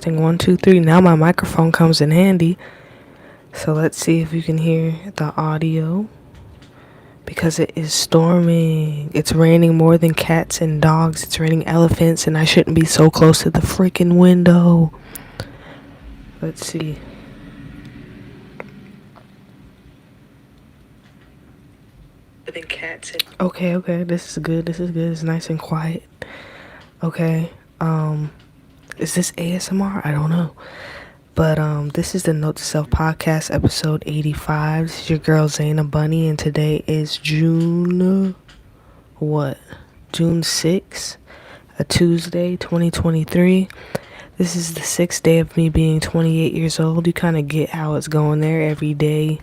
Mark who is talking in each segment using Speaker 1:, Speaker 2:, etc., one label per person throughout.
Speaker 1: Testing 1 2 3. Now my microphone comes in handy. So let's see if you can hear the audio. Because it is storming. It's raining more than cats and dogs. It's raining elephants, and I shouldn't be so close to the freaking window. Let's see. Okay, this is good. It's nice and quiet. Okay. Is this ASMR? I don't know. But this is the Note to Self podcast, episode 85. This is your girl Zayna Bunny, and today is June 6th, a Tuesday, 2023. This is the 6th day of me being 28 years old. You kind of get how it's going there. Every day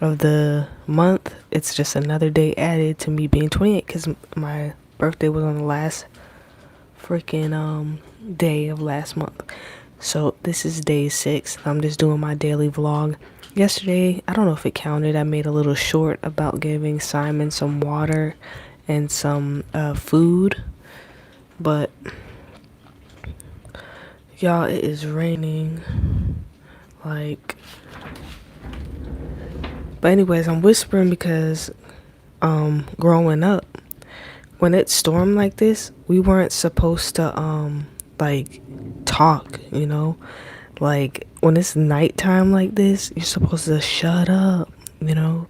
Speaker 1: of the month, it's just another day added to me being 28, because my birthday was on the last freaking day of last month. So this is day 6. I'm just doing my daily vlog. Yesterday, I don't know if it counted, I made a little short about giving Simon some water and some food. But y'all, it is raining. But anyways, I'm whispering because growing up, when it stormed like this, we weren't supposed to talk, you know? Like when it's nighttime like this, you're supposed to shut up, you know?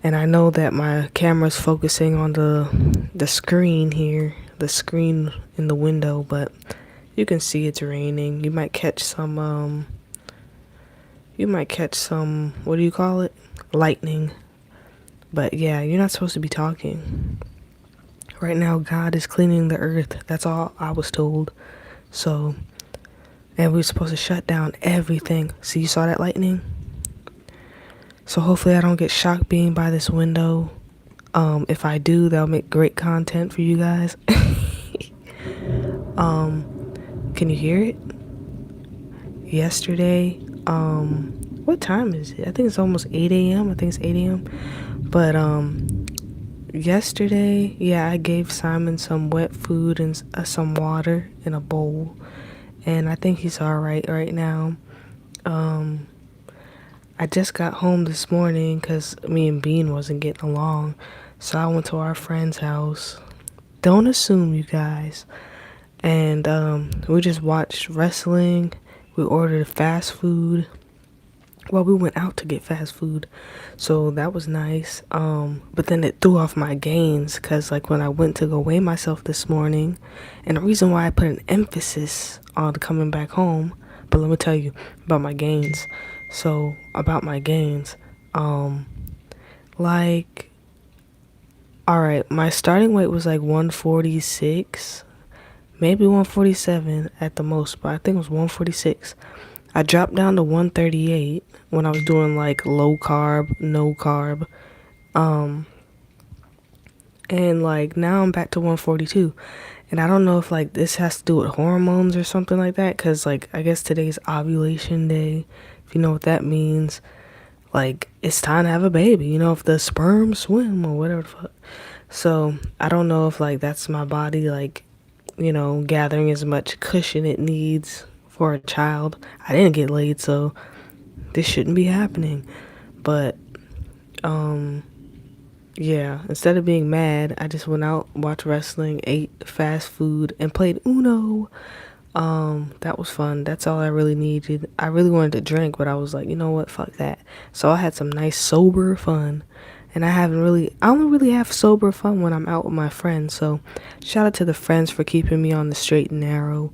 Speaker 1: And I know that my camera's focusing on the screen here, the screen in the window, but you can see it's raining. You might catch some what do you call it? Lightning. But yeah, you're not supposed to be talking. Right now, God is cleaning the earth. That's all I was told. So, and we were supposed to shut down everything. See, you saw that lightning? So hopefully I don't get shock beamed by this window. If I do, that'll make great content for you guys. Can you hear it? Yesterday, what time is it? I think it's almost 8 a.m. I think it's 8 a.m. But, yesterday, yeah, I gave Simon some wet food and some water in a bowl, and I think he's alright right now. I just got home this morning because me and Bean wasn't getting along, so I went to our friend's house. Don't assume, you guys. And we just watched wrestling. We ordered fast food. Well, we went out to get fast food, so that was nice. But then it threw off my gains, because like when I went to go weigh myself this morning, and the reason why I put an emphasis on coming back home, but let me tell you about my gains. So about my gains, alright, my starting weight was like 146, maybe 147 at the most, but I think it was 146. I dropped down to 138 when I was doing like low carb, no carb. And like now I'm back to 142. And I don't know if like this has to do with hormones or something like that, cuz like I guess today's ovulation day. If you know what that means, like it's time to have a baby, you know, if the sperm swim or whatever the fuck. So, I don't know if like that's my body like, you know, gathering as much cushion it needs for a child. I didn't get laid, so this shouldn't be happening. But yeah, instead of being mad, I just went out, watched wrestling, ate fast food, and played Uno. That was fun. That's all I really needed. I really wanted to drink, but I was like, you know what, fuck that. So I had some nice sober fun. And I only really have sober fun when I'm out with my friends. So shout out to the friends for keeping me on the straight and narrow.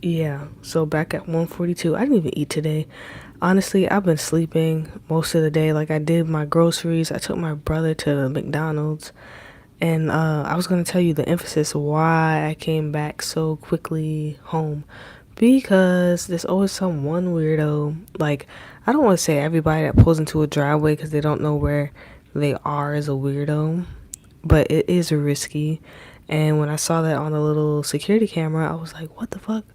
Speaker 1: Yeah, so back at 142. I didn't even eat today. Honestly, I've been sleeping most of the day. Like I did my groceries. I took my brother to McDonald's. And I was going to tell you the emphasis why I came back so quickly home. Because there's always some one weirdo. Like, I don't want to say everybody that pulls into a driveway because they don't know where they are is a weirdo. But it is risky. And when I saw that on the little security camera, I was like, what the fuck?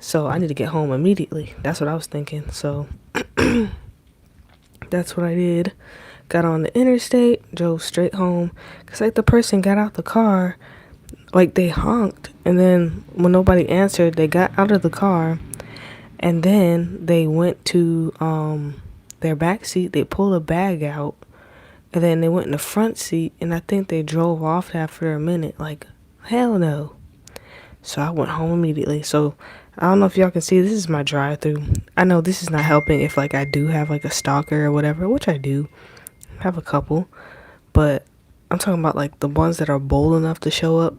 Speaker 1: So I need to get home immediately. That's what I was thinking. So that's what I did. Got on the interstate, drove straight home. Cause like the person got out the car, Like they honked, and then when nobody answered, they got out of the car, and then they went to their back seat. They pulled a bag out, and then they went in the front seat, and I think they drove off after a minute. Like, hell no. So I went home immediately. So I don't know if y'all can see, this is my drive through. I know this is not helping if like I do have like a stalker or whatever, which I do have a couple, but I'm talking about like the ones that are bold enough to show up.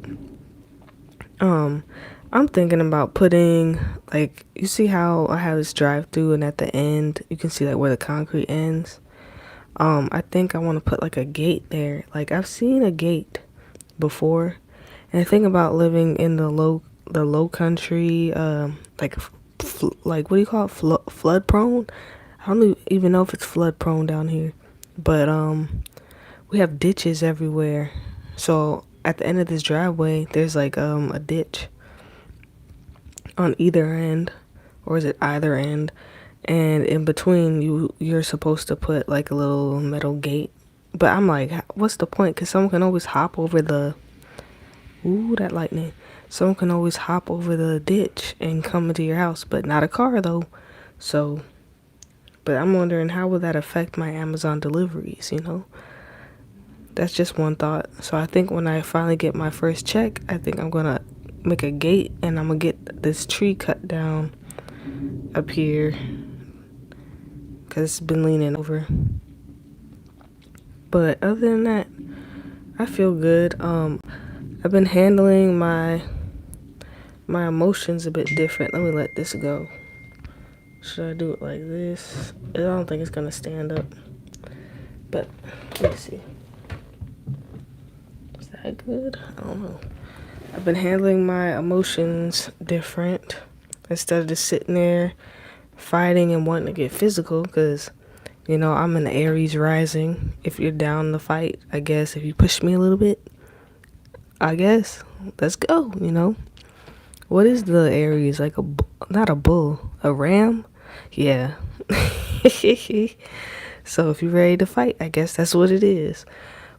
Speaker 1: Um, I'm thinking about putting, like, you see how I have this drive through and at the end you can see like where the concrete ends. I think I want to put like a gate there. Like I've seen a gate before, and I think about living in the low country, like like what do you call it, flood prone. I don't even know if it's flood prone down here, but we have ditches everywhere. So at the end of this driveway, there's like a ditch on either end, or is it either end? And in between, you're supposed to put like a little metal gate. But I'm like, what's the point? Because someone can always hop over the, ooh, that lightning. Someone can always hop over the ditch and come into your house, but not a car though. So, but I'm wondering how would that affect my Amazon deliveries, you know? That's just one thought. So I think when I finally get my first check, I think I'm gonna make a gate, and I'm gonna get this tree cut down up here because it's been leaning over. But other than that, I feel good. I've been handling my emotions a bit different. Let me let this go. Should I do it like this? I don't think it's gonna stand up. But let me see. Is that good? I don't know. I've been handling my emotions different instead of just sitting there fighting and wanting to get physical, because you know I'm an Aries rising. If you're down to fight, I guess if you push me a little bit, I guess let's go. You know, what is the Aries, like not a bull, a ram? Yeah. So if you're ready to fight, I guess that's what it is.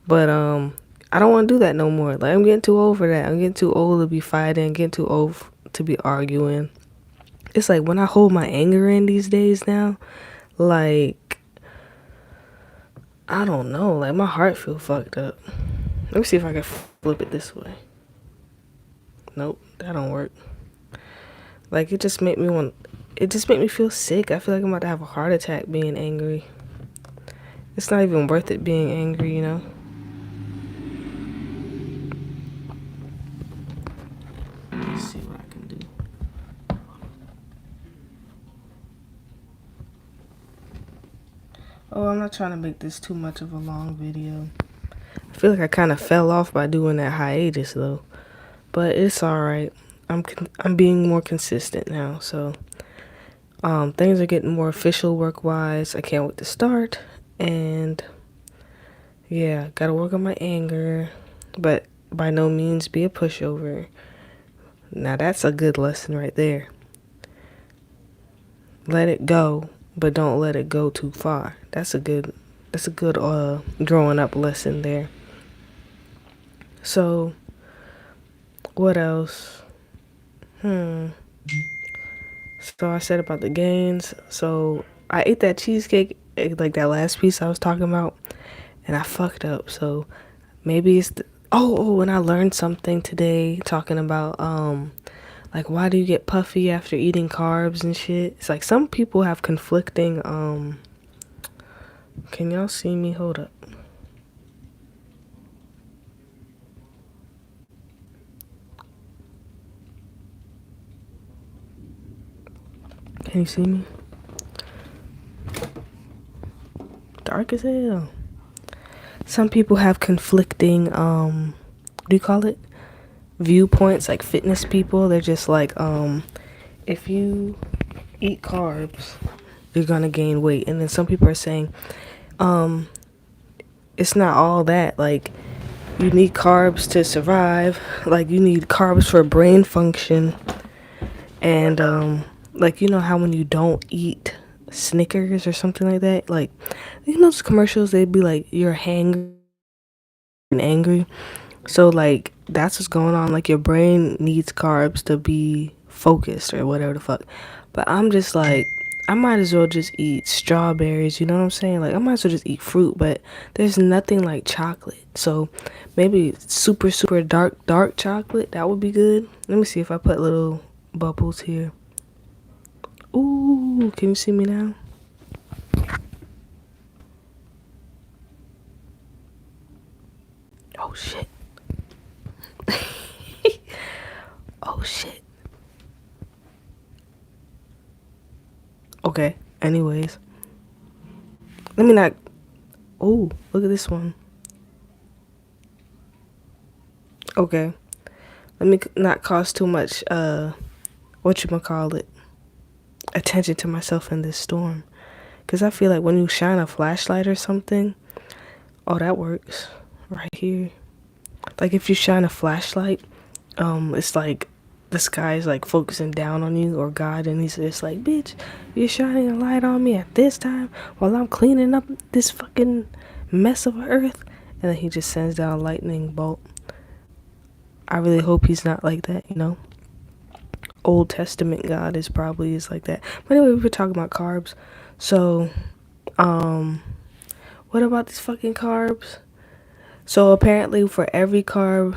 Speaker 1: But I don't want to do that no more. Like I'm getting too old for that. I'm getting too old to be fighting, getting too old to be arguing. It's like when I hold my anger in these days now, like I don't know, like my heart feel fucked up. Let me see if I can flip it this way. Nope, that don't work. Like it just made me feel sick. I feel like I'm about to have a heart attack being angry. It's not even worth it being angry, you know? Let's see what I can do. Oh, I'm not trying to make this too much of a long video. I feel like I kind of fell off by doing that hiatus though, but it's all right. I'm being more consistent now, so things are getting more official work wise. I can't wait to start, and yeah, gotta work on my anger, but by no means be a pushover. Now that's a good lesson right there. Let it go, but don't let it go too far. That's a good growing up lesson there. So what else? So I said about the gains. So I ate that cheesecake, like that last piece I was talking about, and I fucked up. So maybe it's and I learned something today talking about like why do you get puffy after eating carbs and shit. It's like some people have conflicting can y'all see me? Hold up. Can you see me? Dark as hell. Some people have conflicting what do you call it? Viewpoints, like fitness people. They're just like if you eat carbs, you're gonna gain weight. And then some people are saying it's not all that. Like you need carbs to survive. Like you need carbs for brain function. And like you know how when you don't eat Snickers or something like that, like you know those commercials, they'd be like you're hangry and angry. So like that's what's going on. Like your brain needs carbs to be focused or whatever the fuck. But I'm just like, I might as well just eat strawberries, you know what I'm saying? Like I might as well just eat fruit, but there's nothing like chocolate. So maybe super super dark chocolate, that would be good. Let me see if I put little bubbles here. Ooh, can you see me now? Oh shit. Oh shit. Okay. Anyways, let me not. Oh, look at this one. Okay. Let me not cause too much what you call it, attention to myself in this storm. Cause I feel like when you shine a flashlight or something, oh that works right here. Like if you shine a flashlight, it's like the sky is like focusing down on you or God, and he's just like, bitch, you're shining a light on me at this time while I'm cleaning up this fucking mess of earth. And then he just sends down a lightning bolt. I really hope he's not like that, you know? Old Testament God is like that. But anyway, we were talking about carbs. So, what about these fucking carbs? So apparently for every carb,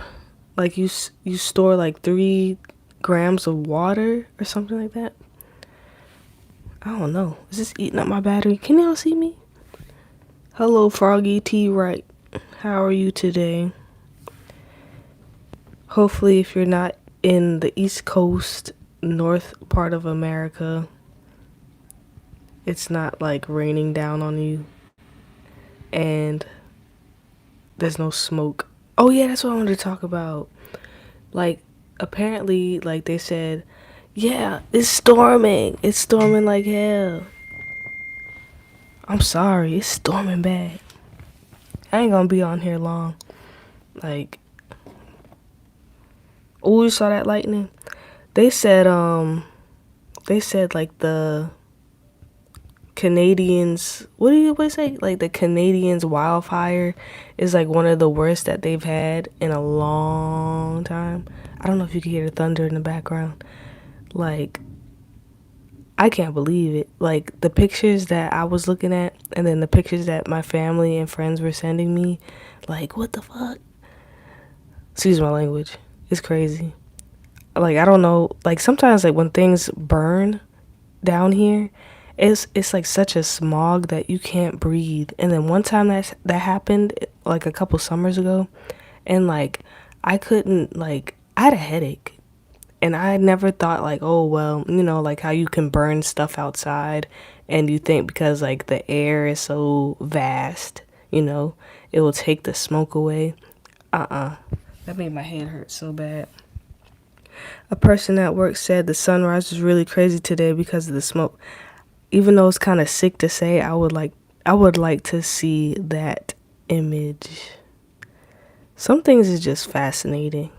Speaker 1: like you store like 3 grams of water or something like that. I don't know. Is this eating up my battery? Can y'all see me? Hello, Froggy T. Right. How are you today? Hopefully, if you're not in the East Coast, north part of America, it's not like raining down on you and there's no smoke. Oh yeah, that's what I wanted to talk about. Like apparently, like they said, yeah, it's storming. It's storming like hell. I'm sorry, it's storming bad. I ain't gonna be on here long. Like, oh, you saw that lightning? They said, like the Canadians, what do you say? Like the Canadians wildfire is like one of the worst that they've had in a long time. I don't know if you can hear the thunder in the background. Like, I can't believe it. Like the pictures that I was looking at and then the pictures that my family and friends were sending me, like what the fuck? Excuse my language. It's crazy. Like I don't know, like sometimes like when things burn down here, it's like such a smog that you can't breathe. And then one time that happened like a couple summers ago, and like I couldn't, like I had a headache. And I never thought like, oh well, you know, like how you can burn stuff outside and you think because like the air is so vast, you know, it will take the smoke away. That made my head hurt so bad. A person at work said the sunrise was really crazy today because of the smoke. Even though it's kind of sick to say, I would like to see that image. Some things is just fascinating.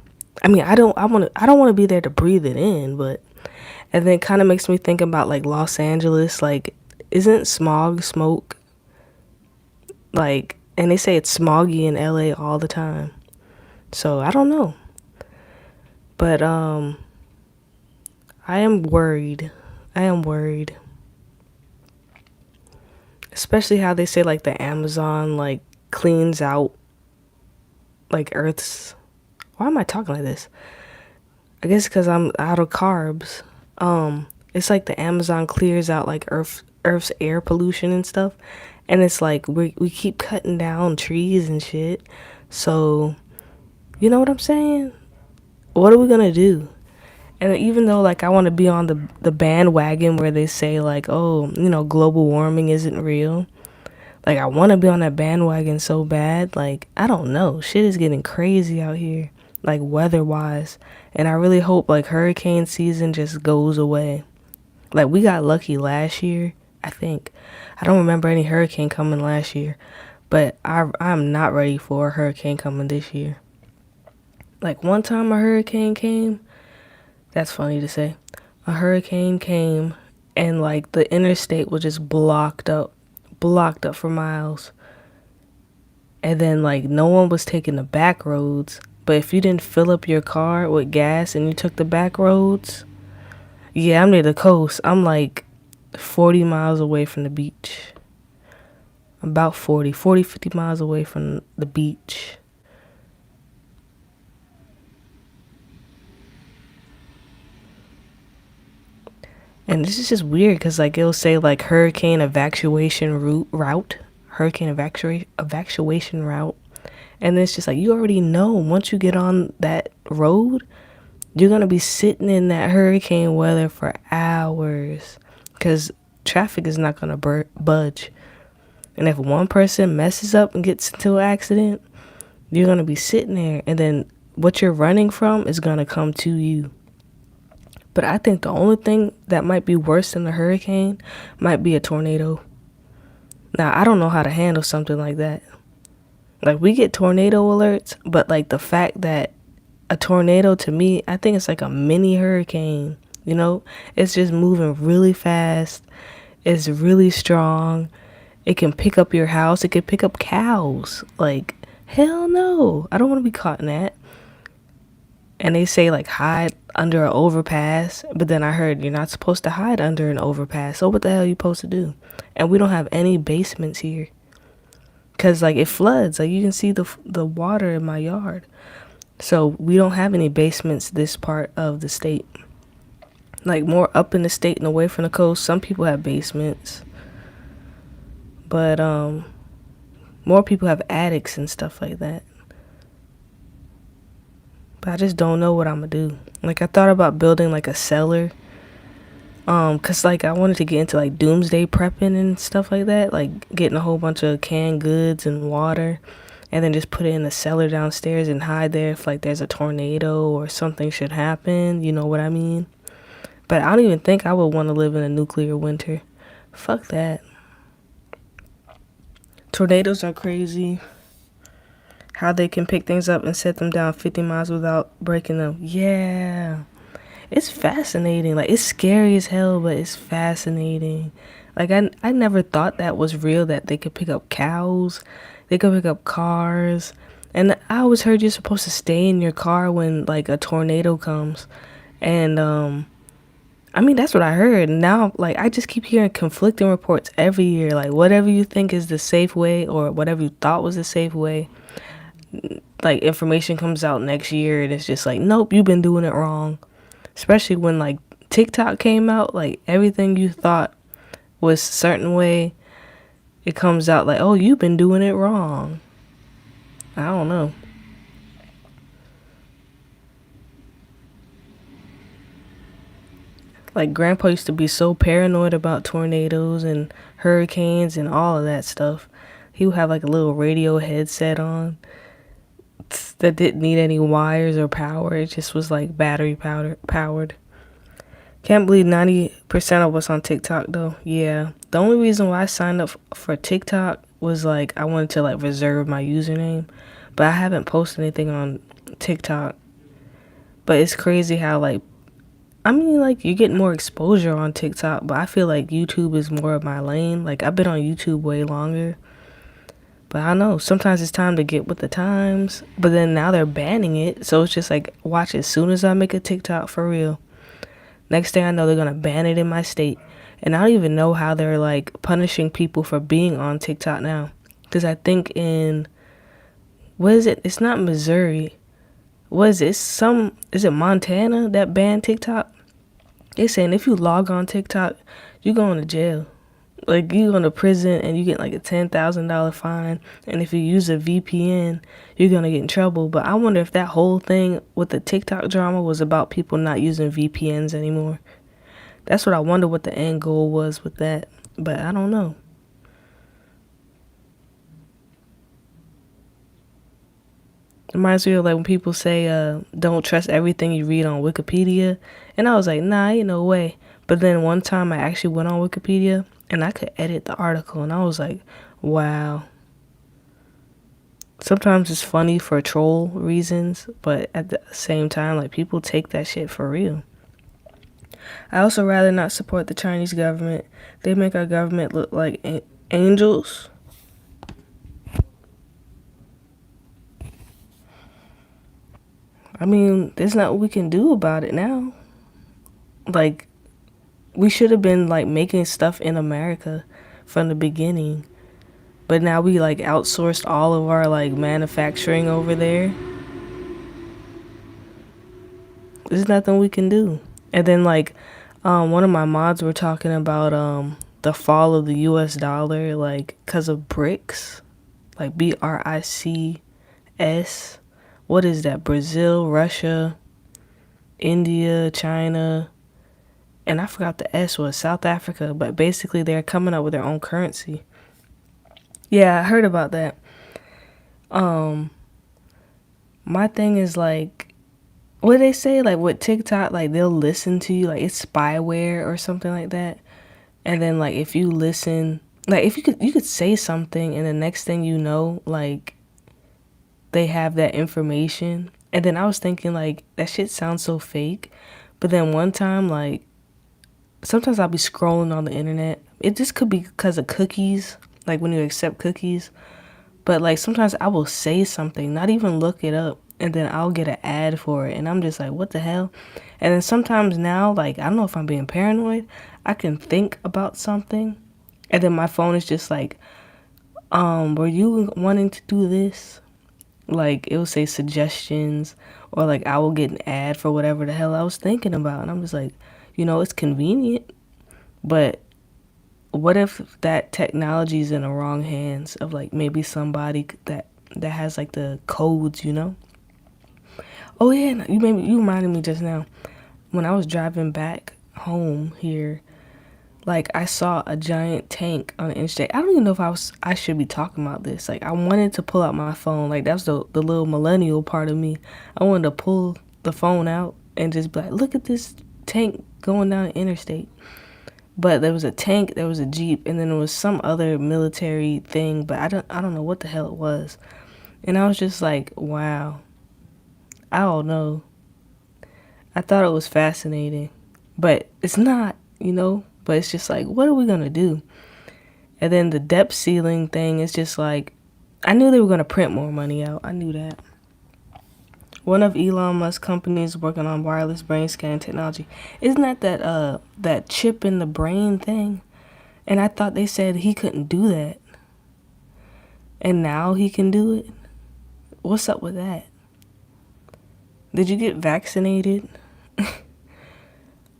Speaker 1: I mean, I don't want to be there to breathe it in, but and then it kind of makes me think about like Los Angeles. Like, isn't smog smoke? Like, and they say it's smoggy in LA all the time. So I don't know. But I am worried. I am worried. Especially how they say like the Amazon like cleans out like Earth's. Why am I talking like this? I guess because I'm out of carbs. It's like the Amazon clears out like Earth's air pollution and stuff, and it's like we keep cutting down trees and shit. So, you know what I'm saying? What are we gonna do? And even though like I want to be on the bandwagon where they say like, oh, you know, global warming isn't real. Like I want to be on that bandwagon so bad. Like I don't know, shit is getting crazy out here, like weather wise. And I really hope like hurricane season just goes away. Like we got lucky last year, I think. I don't remember any hurricane coming last year, but I'm not ready for a hurricane coming this year. Like one time a hurricane came, that's funny to say. A hurricane came and like the interstate was just blocked up for miles. And then like no one was taking the back roads. But if you didn't fill up your car with gas and you took the back roads, yeah, I'm near the coast. I'm like 40 miles away from the beach. About 50 miles away from the beach. And this is just weird because, like, it'll say, like, hurricane evacuation route. Hurricane evacuation route. And it's just like, you already know once you get on that road, you're going to be sitting in that hurricane weather for hours because traffic is not going to budge. And if one person messes up and gets into an accident, you're going to be sitting there. And then what you're running from is going to come to you. But I think the only thing that might be worse than a hurricane might be a tornado. Now, I don't know how to handle something like that. Like, we get tornado alerts, but, like, the fact that a tornado, to me, I think it's like a mini hurricane, you know? It's just moving really fast. It's really strong. It can pick up your house. It can pick up cows. Like, hell no. I don't want to be caught in that. And they say, like, hide under an overpass. But then I heard you're not supposed to hide under an overpass. So what the hell are you supposed to do? And we don't have any basements here. Because, like, it floods. Like, you can see the water in my yard. So we don't have any basements this part of the state. Like, more up in the state and away from the coast, some people have basements. But more people have attics and stuff like that. But I just don't know what I'm going to do. Like, I thought about building, like, a cellar. Because, like, I wanted to get into, like, doomsday prepping and stuff like that. Like, getting a whole bunch of canned goods and water. And then just put it in the cellar downstairs and hide there if, like, there's a tornado or something should happen. You know what I mean? But I don't even think I would want to live in a nuclear winter. Fuck that. Tornadoes are crazy. How they can pick things up and set them down 50 miles without breaking them. Yeah. It's fascinating. Like, it's scary as hell, but it's fascinating. Like, I never thought that was real, that they could pick up cows. They could pick up cars. And I always heard you're supposed to stay in your car when, like, a tornado comes. And, I mean, that's what I heard. Now, like, I just keep hearing conflicting reports every year. Like, whatever you think is the safe way or whatever you thought was the safe way, like, information comes out next year and it's just like, nope, you've been doing it wrong. Especially when, like, TikTok came out, like, everything you thought was a certain way, it comes out like, oh, you've been doing it wrong. I don't know. Like, Grandpa used to be so paranoid about tornadoes and hurricanes and all of that stuff. He would have, like, a little radio headset on that didn't need any wires or power. It just was, like, battery powered. Can't believe 90% of us on TikTok, though. Yeah. The only reason why I signed up for TikTok was, like, I wanted to, like, reserve my username. But I haven't posted anything on TikTok. But it's crazy how, like, I mean, like, you get more exposure on TikTok, but I feel like YouTube is more of my lane. Like, I've been on YouTube way longer. But I don't know, sometimes it's time to get with the times. But then now they're banning it. So it's just like, watch, as soon as I make a TikTok for real, next thing I know, they're going to ban it in my state. And I don't even know how they're, like, punishing people for being on TikTok now. Because I think in, what is it? It's not Missouri. What is it? Is it Montana that banned TikTok? They saying if you log on TikTok, you going to jail. Like, you go to prison and you get, like, a $10,000 fine. And if you use a VPN, you're going to get in trouble. But I wonder if that whole thing with the TikTok drama was about people not using VPNs anymore. That's what I wonder what the end goal was with that. But I don't know. It reminds me of, like, when people say, don't trust everything you read on Wikipedia. And I was like, nah, ain't no way. But then one time I actually went on Wikipedia and I could edit the article. And I was like, wow. Sometimes it's funny for troll reasons. But at the same time, like, people take that shit for real. I also rather not support the Chinese government. They make our government look like angels. I mean, there's nothing we can do about it now. Like, we should have been like making stuff in America from the beginning. But now we like outsourced all of our like manufacturing over there. There's nothing we can do. And then like one of my mods were talking about the fall of the US dollar like cuz of BRICS, like BRICS. What is that? Brazil, Russia, India, China, and I forgot the S was South Africa, but basically they're coming up with their own currency. Yeah, I heard about that. Um my thing is like what they say like with TikTok, like they'll listen to you, like it's spyware or something like that. And then like if you listen, like if you could say something and the next thing you know, like they have that information. And then I was thinking like that shit sounds so fake. But then one time like sometimes I'll be scrolling on the internet. It just could be because of cookies, like when you accept cookies. But like sometimes I will say something, not even look it up, and then I'll get an ad for it, and I'm just like, what the hell? And then sometimes now, like I don't know if I'm being paranoid, I can think about something, and then my phone is just like, were you wanting to do this? Like it will say suggestions, or like I will get an ad for whatever the hell I was thinking about, and I'm just like, it's convenient, but what if that technology is in the wrong hands of like maybe somebody that has like the codes. Oh yeah, you reminded me just now when I was driving back home here, like I saw a giant tank on the interstate. I don't even know if I should be talking about this. Like I wanted to pull out my phone, like that's the little millennial part of me. I wanted to pull the phone out and just be like, look at this tank going down the interstate. But there was a tank, there was a Jeep, and then there was some other military thing, but I don't know what the hell it was. And I was just like, wow. I don't know. I thought it was fascinating. But it's not. But it's just like, what are we gonna do? And then the debt ceiling thing is just like, I knew they were gonna print more money out. I knew that. One of Elon Musk's companies working on wireless brain scanning technology. Isn't that chip in the brain thing? And I thought they said he couldn't do that. And now he can do it? What's up with that? Did you get vaccinated?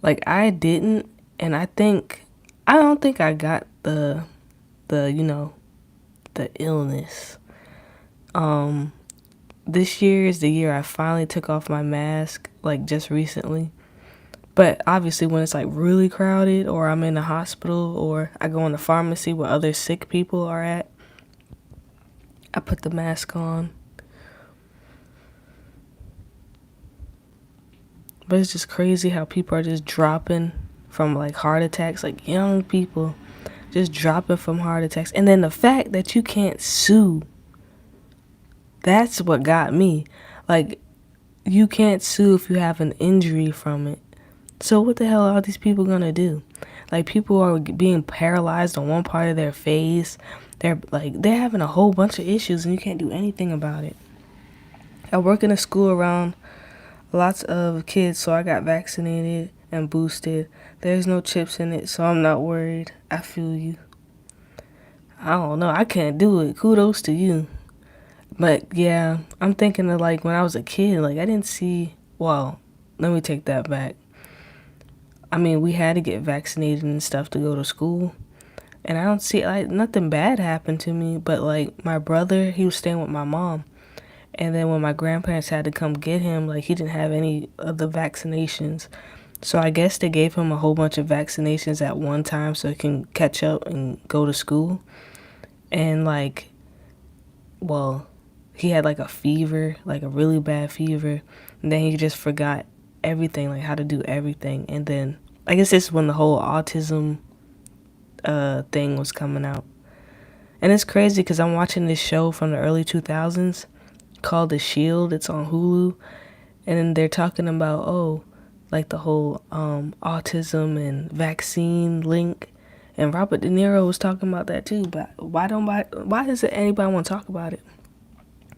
Speaker 1: Like I didn't, and I don't think I got the illness. This year is the year I finally took off my mask, like just recently. But obviously when it's like really crowded or I'm in the hospital or I go in the pharmacy where other sick people are at, I put the mask on. But it's just crazy how people are just dropping from like heart attacks, like young people just dropping from heart attacks. And then the fact that you can't sue, that's what got me. Like, you can't sue if you have an injury from it. So what the hell are all these people gonna do? Like, people are being paralyzed on one part of their face. They're having a whole bunch of issues and you can't do anything about it. I work in a school around lots of kids, so I got vaccinated and boosted. There's no chips in it, so I'm not worried. I feel you. I don't know. I can't do it. Kudos to you. But yeah, I'm thinking of like when I was a kid, like I didn't see, well, let me take that back. I mean, we had to get vaccinated and stuff to go to school. And I don't see, like, nothing bad happened to me. But like my brother, he was staying with my mom. And then when my grandparents had to come get him, like he didn't have any of the vaccinations. So I guess they gave him a whole bunch of vaccinations at one time so he can catch up and go to school. And like, well, he had like a fever, like a really bad fever. And then he just forgot everything, like how to do everything. And then I guess this is when the whole autism thing was coming out. And it's crazy because I'm watching this show from the early 2000s called The Shield. It's on Hulu. And then they're talking about, like the whole autism and vaccine link. And Robert De Niro was talking about that too. But why doesn't anybody want to talk about it?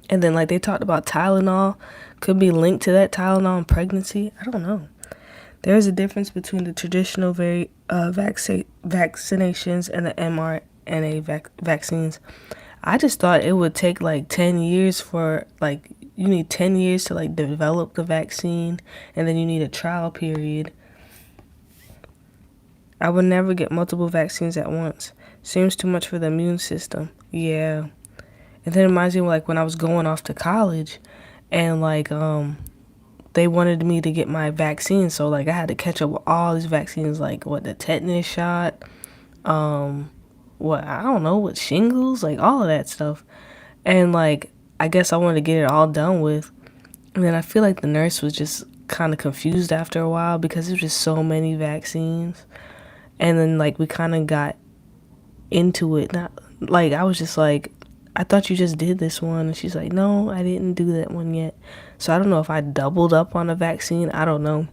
Speaker 1: And then like they talked about Tylenol could be linked to that Tylenol and pregnancy. I don't know. There's a difference between the traditional vaccinations and the mRNA vaccines. I just thought it would take like 10 years for, like, you need 10 years to like develop the vaccine, and then you need a trial period. I would never get multiple vaccines at once. Seems too much for the immune system. Yeah. And then it reminds me of like when I was going off to college, and like they wanted me to get my vaccine, so like I had to catch up with all these vaccines, like what, the tetanus shot, what, I don't know, what, shingles, like all of that stuff. And like I guess I wanted to get it all done with. And then I feel like the nurse was just kind of confused after a while because there's just so many vaccines. And then like we kind of got into it. Not like I was just like, I thought you just did this one. And she's like, no, I didn't do that one yet. So I don't know if I doubled up on a vaccine. I don't know.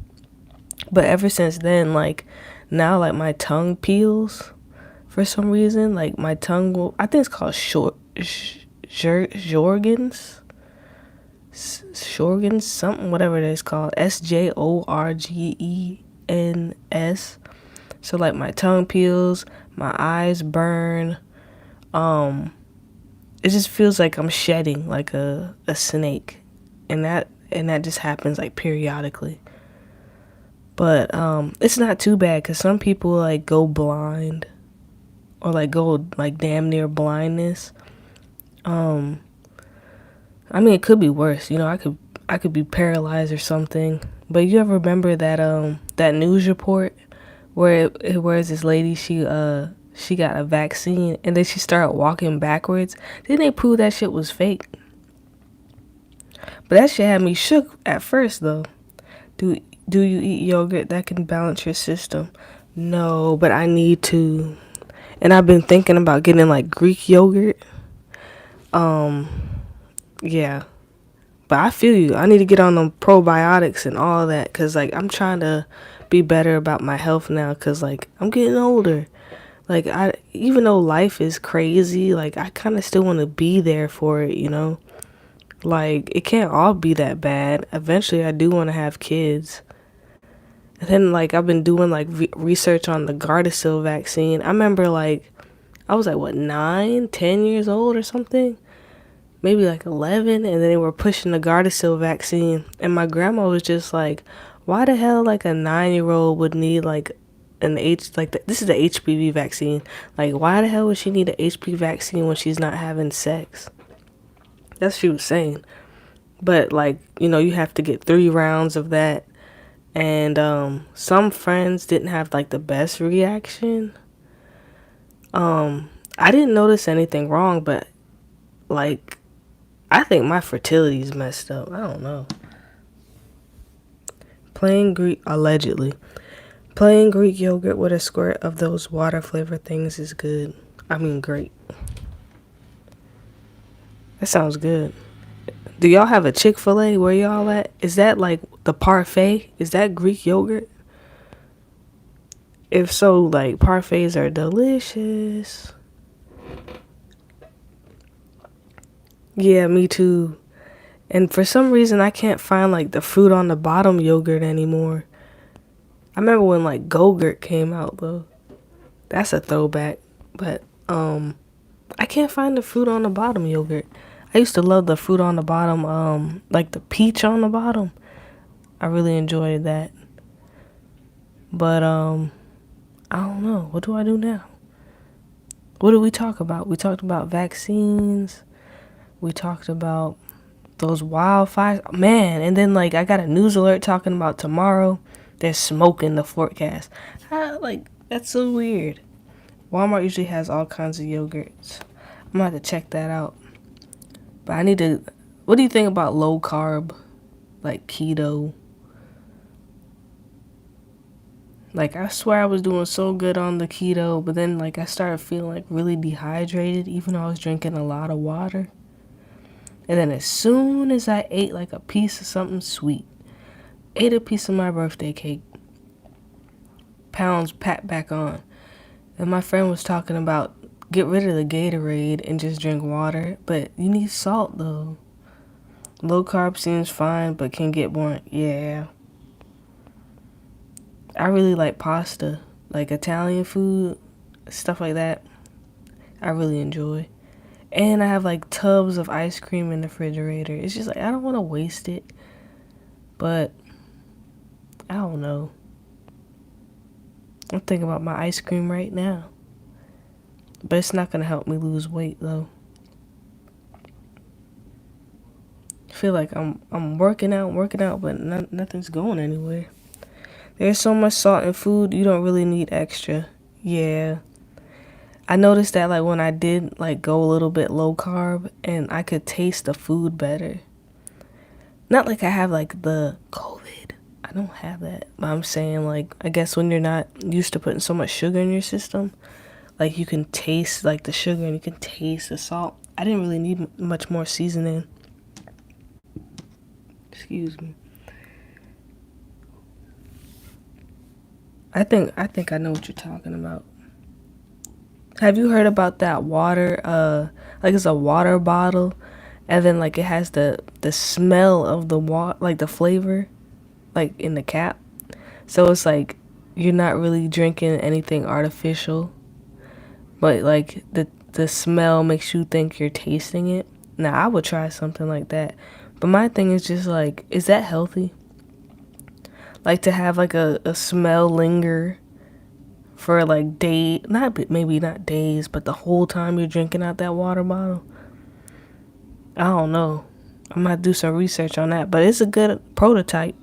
Speaker 1: But ever since then, like now, like my tongue peels for some reason. Like my tongue will, I think it's called Jorgens. Jorgens, something, whatever it is called. Sjorgens. So like my tongue peels, my eyes burn. It just feels like I'm shedding like a snake. And that just happens like periodically. But it's not too bad because some people like go blind or like go like damn near blindness. I mean, it could be worse. You know, I could be paralyzed or something. But you ever remember that that news report where this lady, she got a vaccine and then she started walking backwards? Then they proved that shit was fake. But that shit had me shook at first though. Do you eat yogurt that can balance your system? No, but I need to. And I've been thinking about getting like Greek yogurt. Yeah. But I feel you. I need to get on them probiotics and all that, cuz like I'm trying to be better about my health now, cuz like I'm getting older. Like I, even though life is crazy, like I kind of still want to be there for it, you know? Like it can't all be that bad. Eventually I do want to have kids. And then like I've been doing like research on the Gardasil vaccine. I remember like I was like what, 9, 10 years old or something, maybe like 11, and then they were pushing the Gardasil vaccine, and my grandma was just like, why the hell like a 9-year-old would need like this is the HPV vaccine. Like why the hell would she need an HPV vaccine when she's not having sex? That's what she was saying. But like, you know, you have to get 3 rounds of that. And some friends didn't have like the best reaction. I didn't notice anything wrong, but like I think my fertility's messed up. I don't know. Allegedly. Plain Greek yogurt with a squirt of those water flavor things is good. I mean, great. That sounds good. Do y'all have a Chick-fil-A where y'all at? Is that like the parfait? Is that Greek yogurt? If so, like parfaits are delicious. Yeah, me too. And for some reason I can't find like the fruit on the bottom yogurt anymore. I remember when like Go-Gurt came out though. That's a throwback. But I can't find the fruit on the bottom yogurt. I used to love the fruit on the bottom, like the peach on the bottom. I really enjoyed that. But I don't know. What do I do now? What did we talk about? We talked about vaccines. We talked about those wildfires. Man, and then like I got a news alert talking about tomorrow there's smoke in the forecast. Like that's so weird. Walmart usually has all kinds of yogurts. I'm gonna have to check that out. But I need to. What do you think about low carb, like keto? Like I swear I was doing so good on the keto, but then like I started feeling like really dehydrated, even though I was drinking a lot of water. And then as soon as I ate like a piece of something sweet, ate a piece of my birthday cake, pounds packed back on. And my friend was talking about get rid of the Gatorade and just drink water, but you need salt though. Low carb seems fine, but can get boring. Yeah. I really like pasta, like Italian food, stuff like that. I really enjoy. And I have like tubs of ice cream in the refrigerator. It's just like I don't want to waste it, but I don't know. I'm thinking about my ice cream right now, but it's not gonna help me lose weight though. I feel like I'm working out, but nothing's going anywhere. There's so much salt in food, you don't really need extra. Yeah. I noticed that like when I did like go a little bit low carb and I could taste the food better. Not like I have like the COVID. I don't have that. But I'm saying like I guess when you're not used to putting so much sugar in your system, like you can taste like the sugar and you can taste the salt. I didn't really need much more seasoning. Excuse me. I think I know what you're talking about. Have you heard about that water? Like it's a water bottle, and then like it has the smell of the water, like the flavor, like in the cap. So it's like you're not really drinking anything artificial, but like the smell makes you think you're tasting it. Now I would try something like that, but my thing is just like, is that healthy? Like to have like a smell linger for like maybe not days, but the whole time you're drinking out that water bottle. I don't know. I might do some research on that, but it's a good prototype.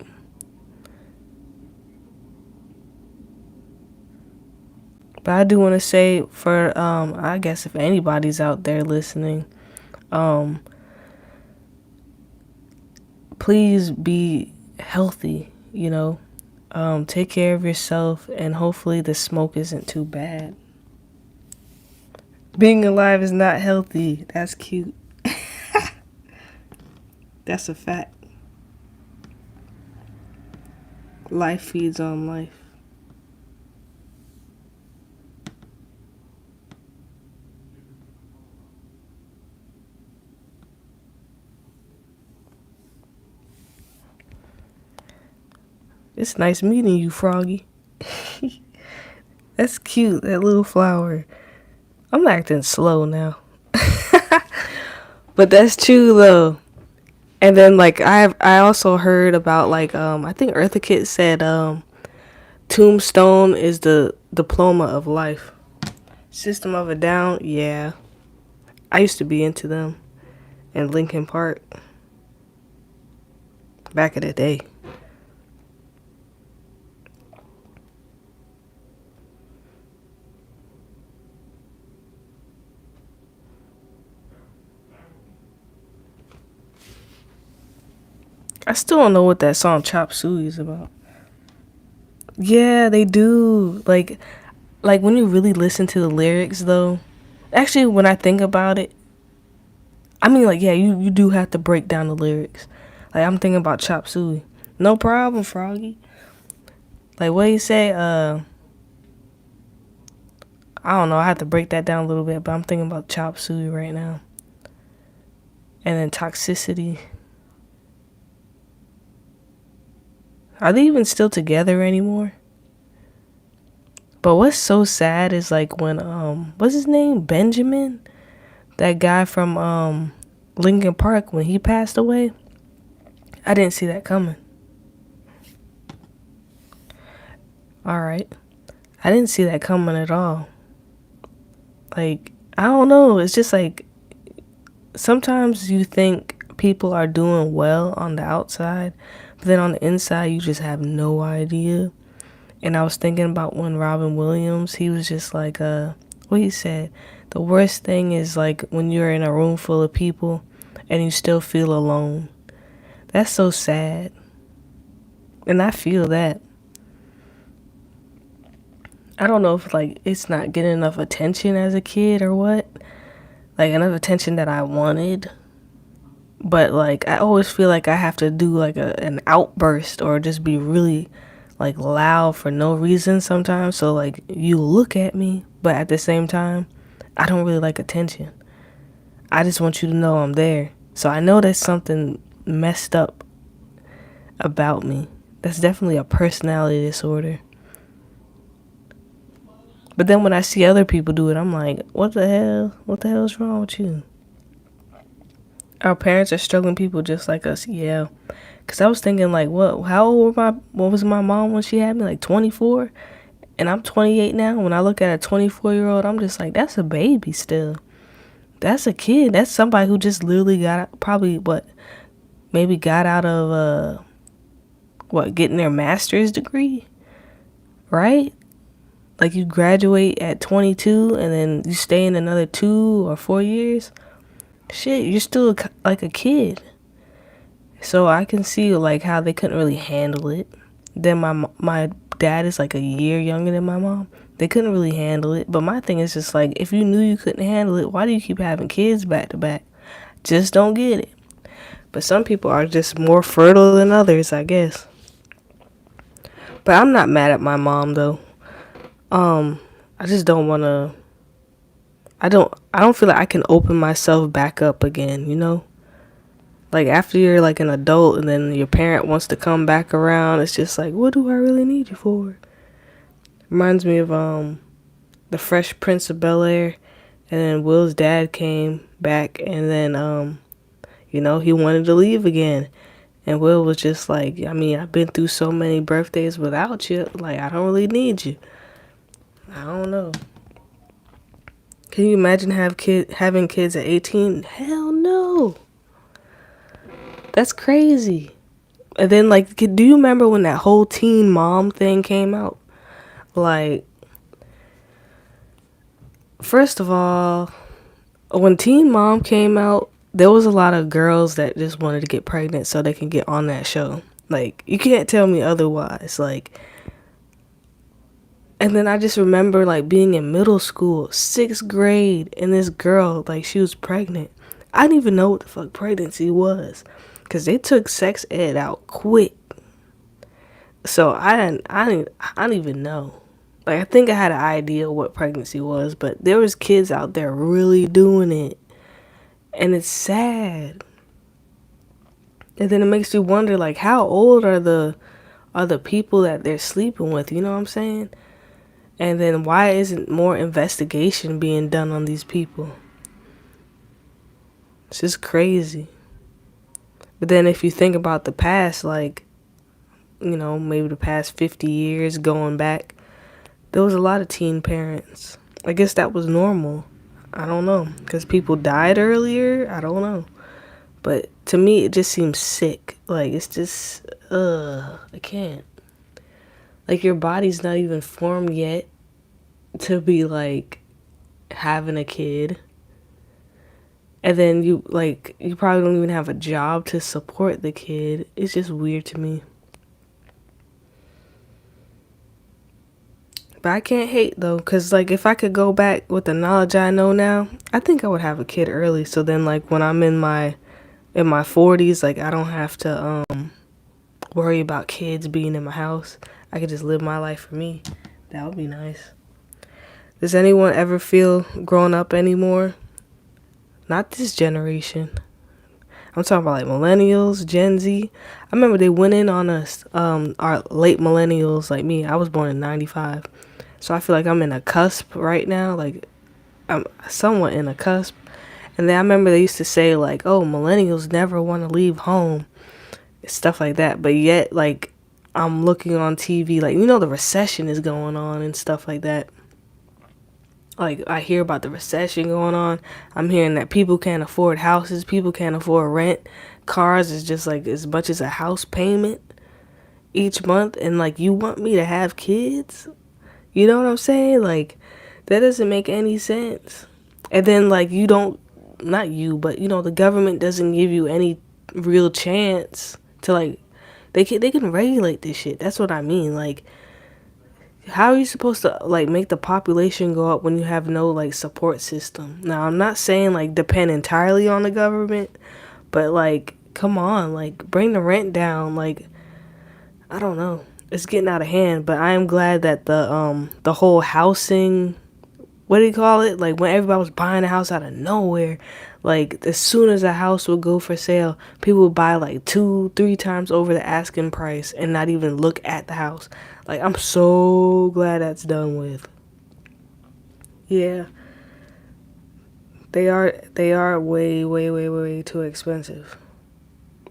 Speaker 1: But I do want to say for I guess if anybody's out there listening, um please be healthy, you know. Take care of yourself and hopefully the smoke isn't too bad. Being alive is not healthy. That's cute. That's a fact. Life feeds on life. It's nice meeting you, Froggy. That's cute, that little flower. I'm acting slow now. But that's true though. And then like I also heard about like I think Eartha Kitt said Tombstone is the diploma of life. System of a Down, yeah. I used to be into them and Linkin Park back in the day. I still don't know what that song Chop Suey is about. Yeah, they do. Like when you really listen to the lyrics though. Actually, when I think about it, I mean like yeah, you do have to break down the lyrics. Like I'm thinking about Chop Suey. No problem, Froggy. Like what you say, I don't know, I have to break that down a little bit, but I'm thinking about Chop Suey right now. And then Toxicity. Are they even still together anymore? But what's so sad is like when what's his name? Benjamin? That guy from Linkin Park, when he passed away. I didn't see that coming. Alright. I didn't see that coming at all. Like, I don't know. It's just like sometimes you think people are doing well on the outside, but then on the inside you just have no idea. And I was thinking about when Robin Williams, he was just like, what he said, the worst thing is like when you're in a room full of people and you still feel alone. That's so sad. And I feel that. I don't know if like it's not getting enough attention as a kid or what. Like enough attention that I wanted. But like I always feel like I have to do like an outburst or just be really like loud for no reason sometimes, so like you look at me, but at the same time I don't really like attention. I just want you to know I'm there. So I know that's something messed up about me. That's definitely a personality disorder. But then when I see other people do it, I'm like, what the hell? What the hell is wrong with you? Our parents are struggling people just like us. Yeah. Cause I was thinking like, what was my mom when she had me? Like 24? And I'm 28 now. When I look at a 24-year-old, I'm just like, that's a baby still. That's a kid. That's somebody who just literally maybe got out of, getting their master's degree, right? Like you graduate at 22 and then you stay in another 2 or 4 years. Shit, you're still like a kid. So I can see like how they couldn't really handle it. Then my dad is like a year younger than my mom. They couldn't really handle it. But my thing is just like, if you knew you couldn't handle it, why do you keep having kids back to back? Just don't get it. But some people are just more fertile than others, I guess. But I'm not mad at my mom though. I just don't want to. I don't feel like I can open myself back up again, you know? Like after you're like an adult and then your parent wants to come back around, it's just like, what do I really need you for? Reminds me of the Fresh Prince of Bel-Air, and then Will's dad came back and then he wanted to leave again. And Will was just like, I mean, I've been through so many birthdays without you, like I don't really need you. I don't know. Can you imagine having kids at 18? Hell no. That's crazy. And then, like, do you remember when that whole teen mom thing came out? Like, first of all, when teen mom came out, there was a lot of girls that just wanted to get pregnant so they can get on that show. Like, you can't tell me otherwise. Like, and then I just remember, like, being in middle school, 6th grade, and this girl, like, she was pregnant. I didn't even know what the fuck pregnancy was. Because they took sex ed out quick. So I didn't even know. Like, I think I had an idea what pregnancy was, but there was kids out there really doing it. And it's sad. And then it makes you wonder, like, how old are the people that they're sleeping with, you know what I'm saying? And then why isn't more investigation being done on these people? It's just crazy. But then if you think about the past, like, maybe the past 50 years going back, there was a lot of teen parents. I guess that was normal. I don't know. Because people died earlier? I don't know. But to me, it just seems sick. Like, it's just, I can't. Like, your body's not even formed yet to be, like, having a kid. And then you probably don't even have a job to support the kid. It's just weird to me. But I can't hate, though, because, like, if I could go back with the knowledge I know now, I think I would have a kid early. So then, like, when I'm in my 40s, like, I don't have to worry about kids being in my house. I could just live my life for me. That would be nice. Does anyone ever feel grown up anymore? Not this generation. I'm talking about like millennials, Gen Z. I remember they went in on us, our late millennials like me. I was born in 95. So I feel like I'm in a cusp right now. Like I'm somewhat in a cusp. And then I remember they used to say like, oh, millennials never want to leave home. Stuff like that. But yet like I'm looking on TV, like, the recession is going on and stuff like that. Like, I hear about the recession going on. I'm hearing that people can't afford houses. People can't afford rent. Cars is just, like, as much as a house payment each month. And, like, you want me to have kids? You know what I'm saying? Like, that doesn't make any sense. And then, like, you don't, not you, but, the government doesn't give you any real chance to, like, they can regulate this shit. That's what I mean. Like, how are you supposed to, like, make the population go up when you have no, like, support system? Now, I'm not saying, like, depend entirely on the government, but, like, come on, like, bring the rent down. Like, I don't know. It's getting out of hand, but I am glad that the whole housing, what do you call it? Like, when everybody was buying a house out of nowhere, Like, as soon as a house would go for sale, people would buy like 2, 3 times over the asking price and not even look at the house. Like, I'm so glad that's done with. Yeah, they are way, way, way, way too expensive.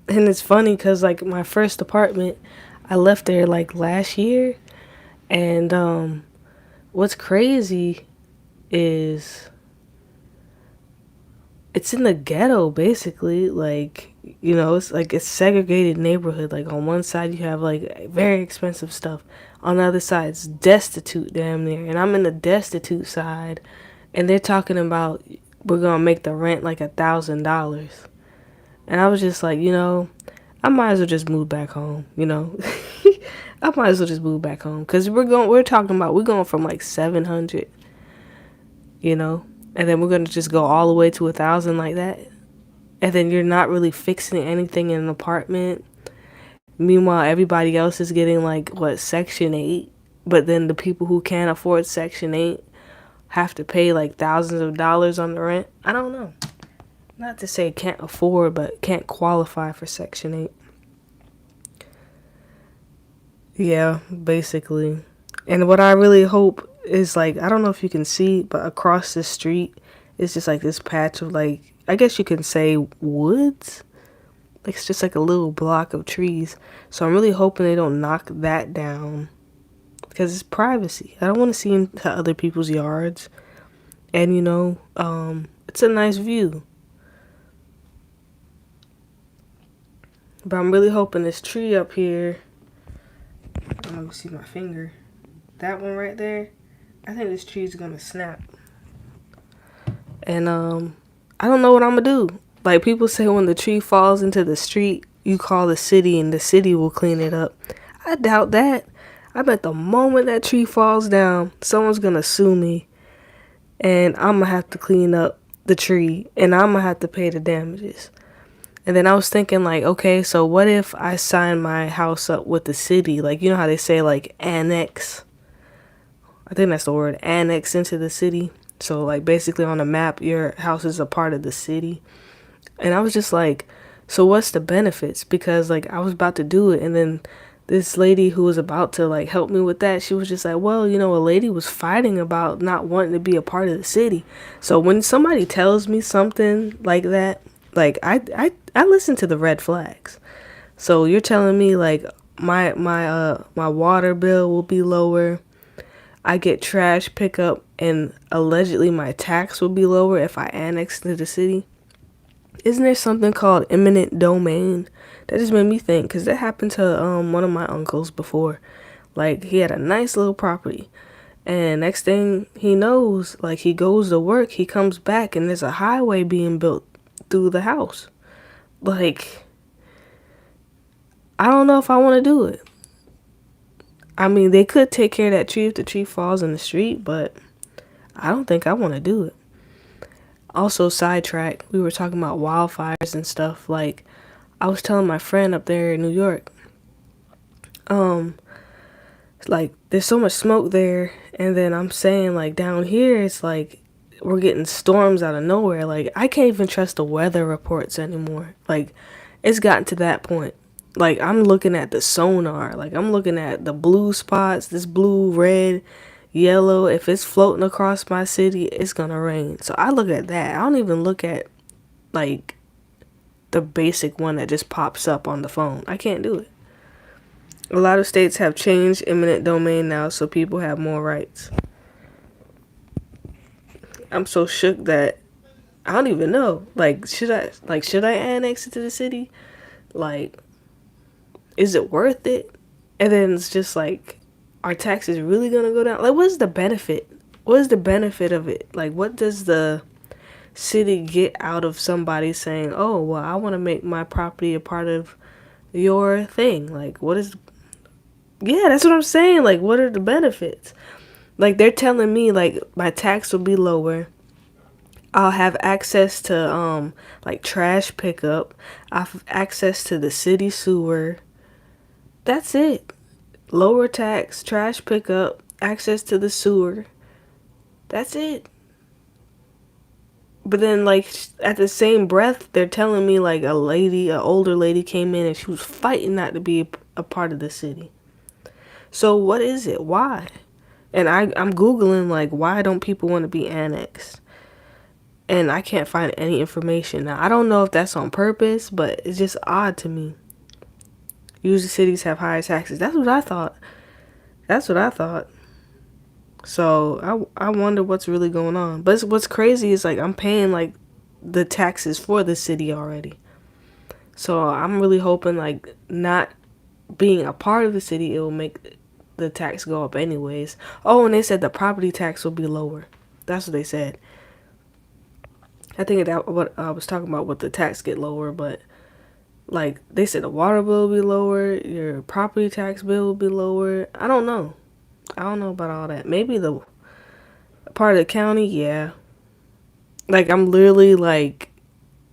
Speaker 1: And it's funny because like my first apartment, I left there like last year, and what's crazy is it's in the ghetto basically. Like, it's like a segregated neighborhood. Like on one side you have like very expensive stuff, on the other side it's destitute damn near, and I'm in the destitute side, and they're talking about we're gonna make the rent like $1,000. And I was just like, I might as well just move back home. I might as well just move back home because we're talking about we're going from like 700, and then we're gonna just go all the way to 1,000 like that, and then you're not really fixing anything in an apartment. Meanwhile, everybody else is getting like what, Section 8, but then the people who can't afford Section 8 have to pay like thousands of dollars on the rent. I don't know. Not to say can't afford, but can't qualify for Section 8. Yeah, basically. And what I really hope is like, I don't know if you can see, but across the street is just like this patch of like, I guess you can say woods. Like it's just like a little block of trees. So I'm really hoping they don't knock that down because it's privacy. I don't want to see into other people's yards. And it's a nice view. But I'm really hoping this tree up here, I'm gonna see my finger. That one right there, I think this tree is gonna snap. And I don't know what I'm gonna do. Like people say when the tree falls into the street, you call the city and the city will clean it up. I doubt that. I bet the moment that tree falls down, someone's gonna sue me and I'm gonna have to clean up the tree and I'm gonna have to pay the damages. And then I was thinking like, okay, so what if I sign my house up with the city? Like, you know how they say like annex? I think that's the word, annex into the city. So like basically on the map, your house is a part of the city. And I was just like, so what's the benefits? Because like I was about to do it, and then this lady who was about to like help me with that, she was just like, well, a lady was fighting about not wanting to be a part of the city. So when somebody tells me something like that, like I listen to the red flags. So you're telling me like my water bill will be lower. I get trash pickup and allegedly my tax will be lower if I annex to the city. Isn't there something called eminent domain? That just made me think, because that happened to one of my uncles before. Like he had a nice little property, and next thing he knows, like he goes to work, he comes back and there's a highway being built through the house. Like, I don't know if I want to do it. I mean, they could take care of that tree if the tree falls in the street, but I don't think I want to do it. Also, sidetrack, we were talking about wildfires and stuff. Like, I was telling my friend up there in New York, like, there's so much smoke there, and then I'm saying, like, down here, it's like, we're getting storms out of nowhere. Like, I can't even trust the weather reports anymore. Like, it's gotten to that point. Like, I'm looking at the sonar. Like, I'm looking at the blue spots, this blue, red, yellow. If it's floating across my city, it's gonna rain. So I look at that. I don't even look at, like, the basic one that just pops up on the phone. I can't do it. A lot of states have changed eminent domain now, so people have more rights. I'm so shook that I don't even know. Like, should I annex it to the city? Like, is it worth it? And then it's just like, are taxes really gonna go down? Like, what's the benefit? What is the benefit of it? Like, what does the city get out of somebody saying, oh, well, I want to make my property a part of your thing? Like, what is... Yeah, that's what I'm saying. Like, what are the benefits? Like, they're telling me, like, my tax will be lower. I'll have access to, like, trash pickup. I have access to the city sewer. That's it. Lower tax, trash pickup, access to the sewer. That's it. But then, like, at the same breath, they're telling me, like, an older lady came in and she was fighting not to be a part of the city. So what is it? Why? And I'm Googling, like, why don't people want to be annexed? And I can't find any information. Now, I don't know if that's on purpose, but it's just odd to me. Usually cities have higher taxes. That's what I thought. That's what I thought. So I wonder what's really going on. But what's crazy is, like, I'm paying, like, the taxes for the city already. So I'm really hoping, like, not being a part of the city, it will make the tax go up anyways. Oh, and they said the property tax will be lower. That's what they said. I think that what I was talking about with the tax get lower, but like they said the water bill will be lower, your property tax bill will be lower. I don't know. I don't know about all that. Maybe the part of the county, yeah. Like I'm literally like,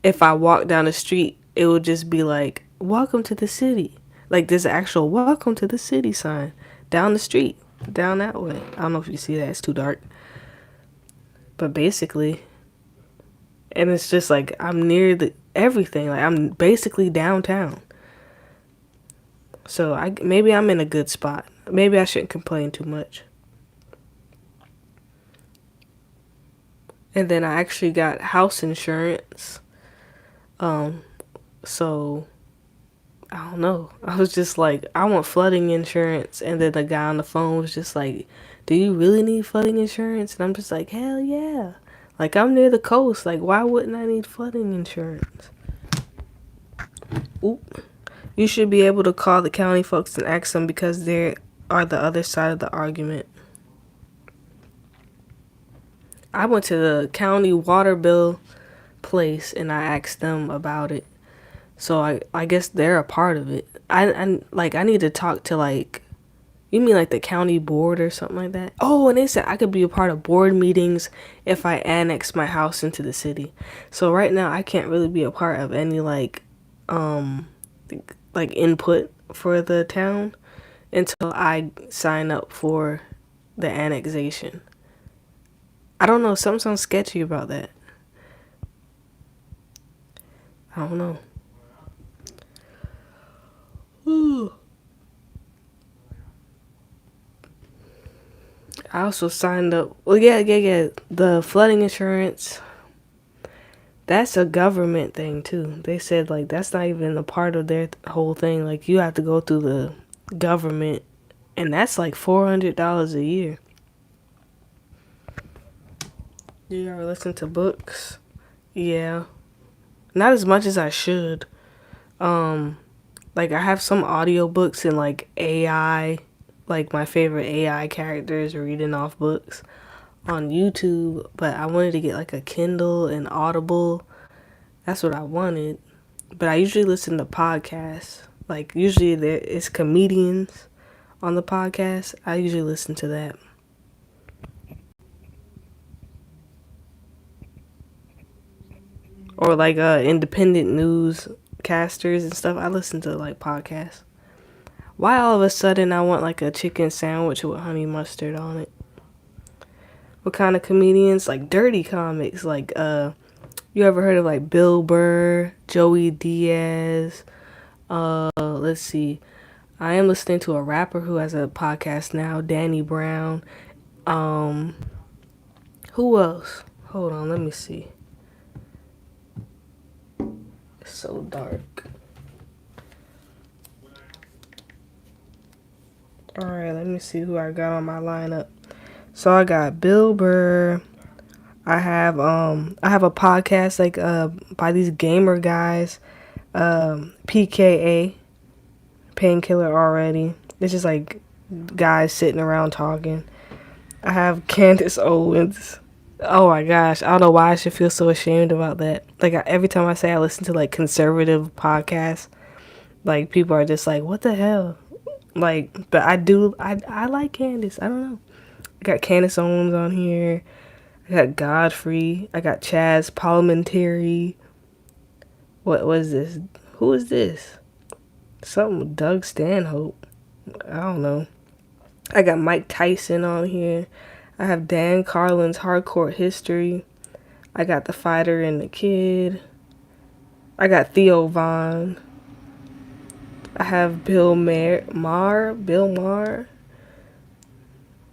Speaker 1: if I walk down the street, it would just be like, "Welcome to the city." Like there's an actual "Welcome to the city" sign down the street, down that way. I don't know if you see that. It's too dark. But basically, and it's just like I'm near the everything. Like I'm basically downtown. So maybe I'm in a good spot. Maybe I shouldn't complain too much. And then I actually got house insurance. So I don't know. I was just like, I want flooding insurance, and then the guy on the phone was just like, "Do you really need flooding insurance?" And I'm just like, "Hell yeah!" Like I'm near the coast. Like why wouldn't I need flooding insurance? Oop. You should be able to call the county folks and ask them because they are the other side of the argument. I went to the county water bill place and I asked them about it. So I guess they're a part of it. I need to talk to like, you mean like the county board or something like that? Oh, and they said I could be a part of board meetings if I annex my house into the city. So right now I can't really be a part of any um like input for the town until I sign up for the annexation. I don't know, something sounds sketchy about that. I don't know. Ooh. I also signed up. Well, yeah. The flooding insurance, that's a government thing too. They said like that's not even a part of their whole thing. Like you have to go through the government, and that's like $400 a year. Do you ever listen to books? Yeah, not as much as I should. Um, like I have some audiobooks and like AI, like my favorite AI characters reading off books on YouTube, but I wanted to get like a Kindle and Audible. That's what I wanted. But I usually listen to podcasts. Like usually there is comedians on the podcast. I usually listen to that. Or like independent news casters and stuff. I listen to like podcasts. Why all of a sudden I want like a chicken sandwich with honey mustard on it? What kind of comedians? Like dirty comics. Like you ever heard of like Bill Burr, Joey Diaz? Let's see. I am listening to a rapper who has a podcast now, Danny Brown. Um, who else? Hold on, let me see. It's so dark. Alright, let me see who I got on my lineup. So I got Bill Burr. I have a podcast like by these gamer guys. PKA, Painkiller Already. It's just like guys sitting around talking. I have Candace Owens. Oh my gosh, I don't know why I should feel so ashamed about that. Like every time I say I listen to like conservative podcasts, like people are just like, "What the hell?" Like, but I do. I like Candace. I don't know. I got Candace Owens on here. I got Godfrey. I got Chaz Parliamentary. What was this? Who is this? Something with Doug Stanhope. I don't know. I got Mike Tyson on here. I have Dan Carlin's Hardcore History. I got the fighter and the kid. I got Theo Vaughn. I have Bill Maher.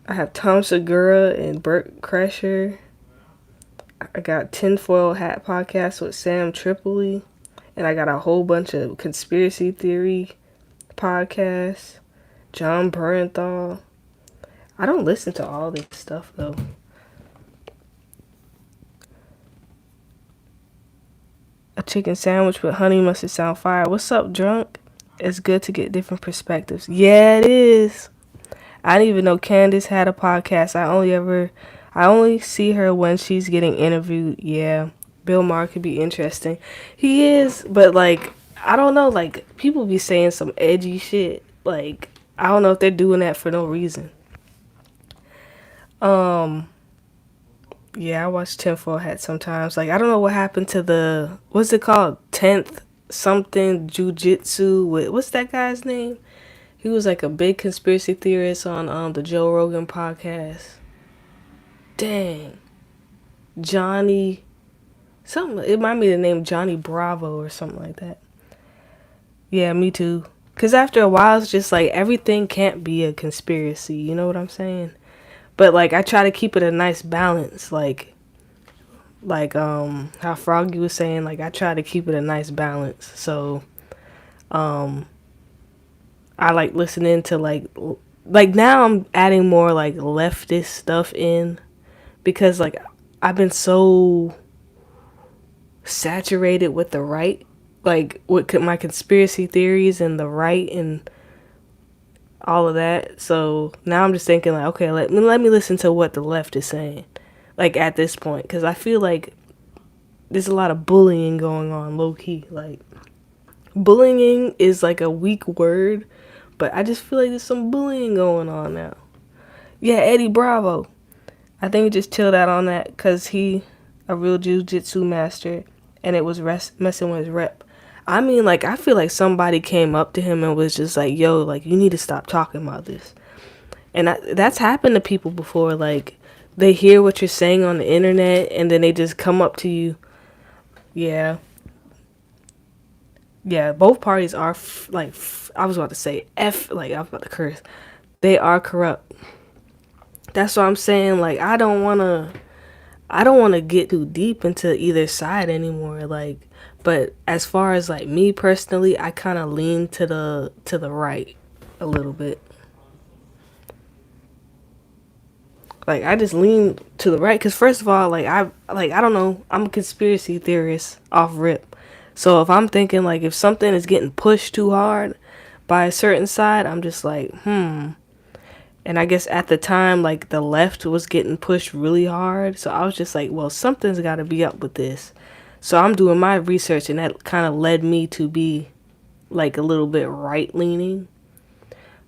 Speaker 1: I have Tom Segura and Burt Kreischer. I got Tinfoil Hat Podcast with Sam Tripoli. And I got a whole bunch of conspiracy theory podcasts. John Bernthal. I don't listen to all this stuff, though. A chicken sandwich with honey mustard sound fire. What's up, drunk? It's good to get different perspectives. Yeah, it is. I didn't even know Candace had a podcast. I only see her when she's getting interviewed. Yeah, Bill Maher could be interesting. He is, but like, I don't know. Like, people be saying some edgy shit. Like, I don't know if they're doing that for no reason. Yeah, I watch Tinfoil Hat sometimes. Like, I don't know what happened to what's it called? 10th something jujitsu with, what's that guy's name? He was like a big conspiracy theorist on the Joe Rogan podcast. Dang. Johnny, something, it might be the name Johnny Bravo or something like that. Yeah, me too. Because after a while, it's just like everything can't be a conspiracy. You know what I'm saying? But like I try to keep it a nice balance, how Froggy was saying, like I try to keep it a nice balance. So I like listening to like now I'm adding more like leftist stuff in because like I've been so saturated with the right, like with my conspiracy theories and the right and all of that. So now I'm just thinking like, okay, let me listen to what the left is saying, like at this point, because I feel like there's a lot of bullying going on, low key. Like bullying is like a weak word, but I just feel like there's some bullying going on now. Yeah, Eddie Bravo. I think we just chilled out on that because he a real jiu-jitsu master, and it was messing with his rep. I mean, like, I feel like somebody came up to him and was just like, yo, like, you need to stop talking about this. And that's happened to people before. Like, they hear what you're saying on the internet, and then they just come up to you. Yeah. Yeah, both parties are, I was about to say like, I was about to curse. They are corrupt. That's what I'm saying. Like, I don't want to get too deep into either side anymore. Like, but as far as like me personally, I kind of lean to the right a little bit. Like I just lean to the right because first of all, like I don't know, I'm a conspiracy theorist off rip. So if I'm thinking like if something is getting pushed too hard by a certain side, I'm just like, And I guess at the time, like the left was getting pushed really hard, so I was just like, well, something's got to be up with this. So I'm doing my research, and that kind of led me to be like a little bit right leaning.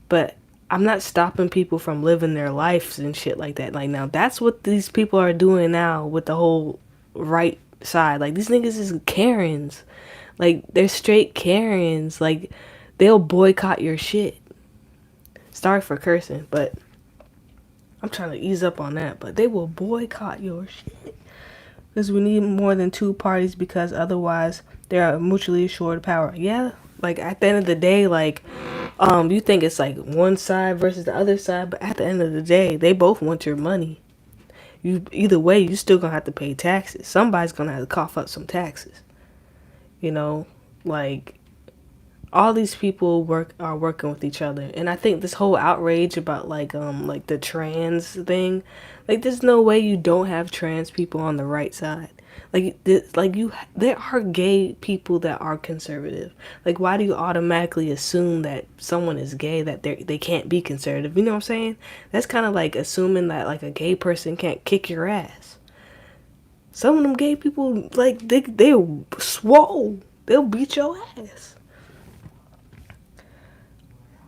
Speaker 1: But I'm not stopping people from living their lives and shit like that. Like now, that's what these people are doing now with the whole right side. Like these niggas is Karens. Like they're straight Karens. Like they'll boycott your shit. Sorry for cursing, but I'm trying to ease up on that. But they will boycott your shit. Because we need more than two parties because otherwise they are mutually assured power. Yeah, like at the end of the day, like, you think it's like one side versus the other side, but at the end of the day, they both want your money. Either way, you still gonna have to pay taxes. Somebody's gonna have to cough up some taxes. You know, like all these people are working with each other, and I think this whole outrage about like the trans thing, like there's no way you don't have trans people on the right side. There are gay people that are conservative. Like why do you automatically assume that someone is gay that they can't be conservative? You know what I'm saying? That's kind of like assuming that like a gay person can't kick your ass. Some of them gay people, like they're swole. They'll beat your ass.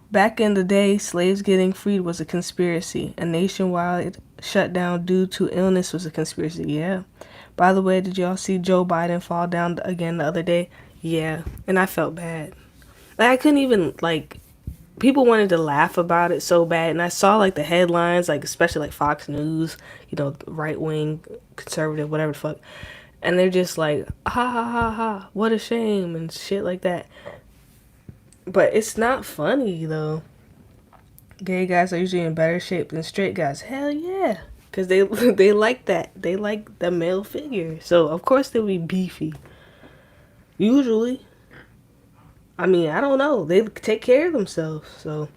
Speaker 1: Back in the day, slaves getting freed was a conspiracy. A nationwide shutdown due to illness was a conspiracy. Yeah. By the way, did y'all see Joe Biden fall down again the other day? Yeah. And I felt bad. Like, I couldn't even, like, people wanted to laugh about it so bad, and I saw like the headlines, like especially like Fox News, right wing, conservative, whatever the fuck, and they're just like, ha ha ha ha, what a shame and shit like that. But it's not funny though. Gay guys are usually in better shape than straight guys. Hell yeah, because they they like that. They like the male figure, so of course they'll be beefy. Usually, I mean, I don't know. They take care of themselves, so.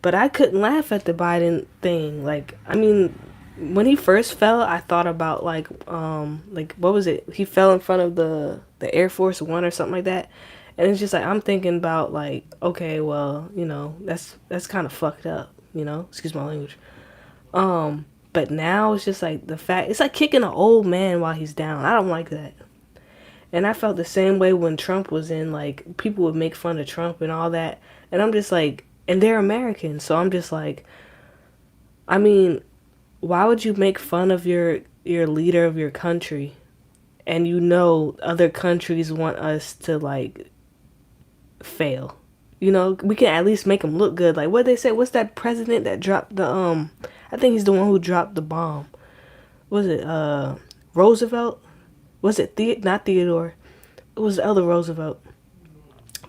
Speaker 1: But I couldn't laugh at the Biden thing. Like, I mean, when he first fell, I thought about like what was it? He fell in front of the Air Force One or something like that. And it's just like I'm thinking about like, okay, well, that's kind of fucked up, Excuse my language. But now it's just like the fact it's like kicking an old man while he's down. I don't like that. And I felt the same way when Trump was in, like, people would make fun of Trump and all that. And I'm just like, and they're American. So I'm just like, I mean, why would you make fun of your leader of your country? And other countries want us to, like, fail. We can at least make them look good. Like, what they say? What's that president that dropped I think he's the one who dropped the bomb. Was it, Roosevelt? Was it not Theodore? It was the other Roosevelt.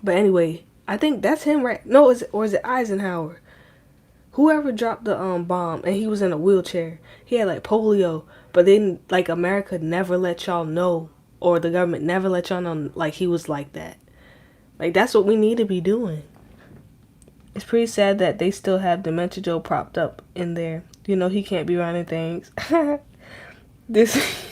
Speaker 1: But anyway, I think that's him, right? No, is it Eisenhower? Whoever dropped the bomb and he was in a wheelchair. He had like polio, but then like America never let y'all know, or the government never let y'all know like he was like that. Like that's what we need to be doing. It's pretty sad that they still have Dementia Joe propped up in there. He can't be running things. This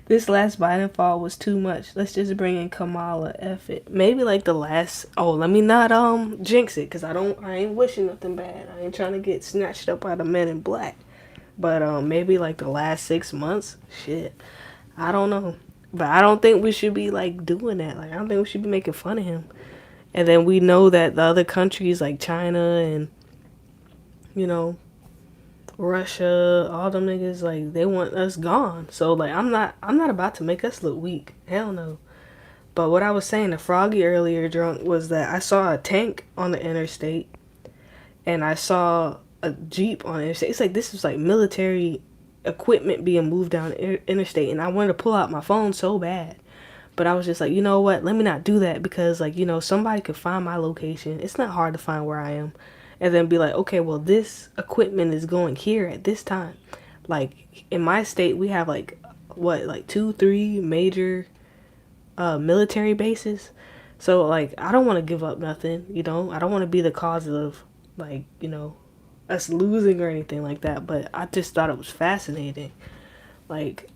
Speaker 1: This last Biden fall was too much. Let's just bring in Kamala. F it. Maybe like the last. Oh, let me not jinx it, cause I ain't wishing nothing bad. I ain't trying to get snatched up by the Men in Black. But maybe like the last 6 months. Shit, I don't know. But I don't think we should be like doing that. Like I don't think we should be making fun of him. And then we know that the other countries like China and Russia, all them niggas, like, they want us gone. So, like, I'm not about to make us look weak. Hell no. But what I was saying to Froggy earlier, drunk, was that I saw a tank on the interstate, and I saw a Jeep on the interstate. It's like, this was, like, military equipment being moved down the interstate, and I wanted to pull out my phone so bad. But I was just like, you know what? Let me not do that, because, like, somebody could find my location. It's not hard to find where I am. And then be like, okay, well, this equipment is going here at this time. Like, in my state, we have, like, 2-3 major military bases. So, like, I don't want to give up nothing, I don't want to be the cause of, like, us losing or anything like that. But I just thought it was fascinating. Like,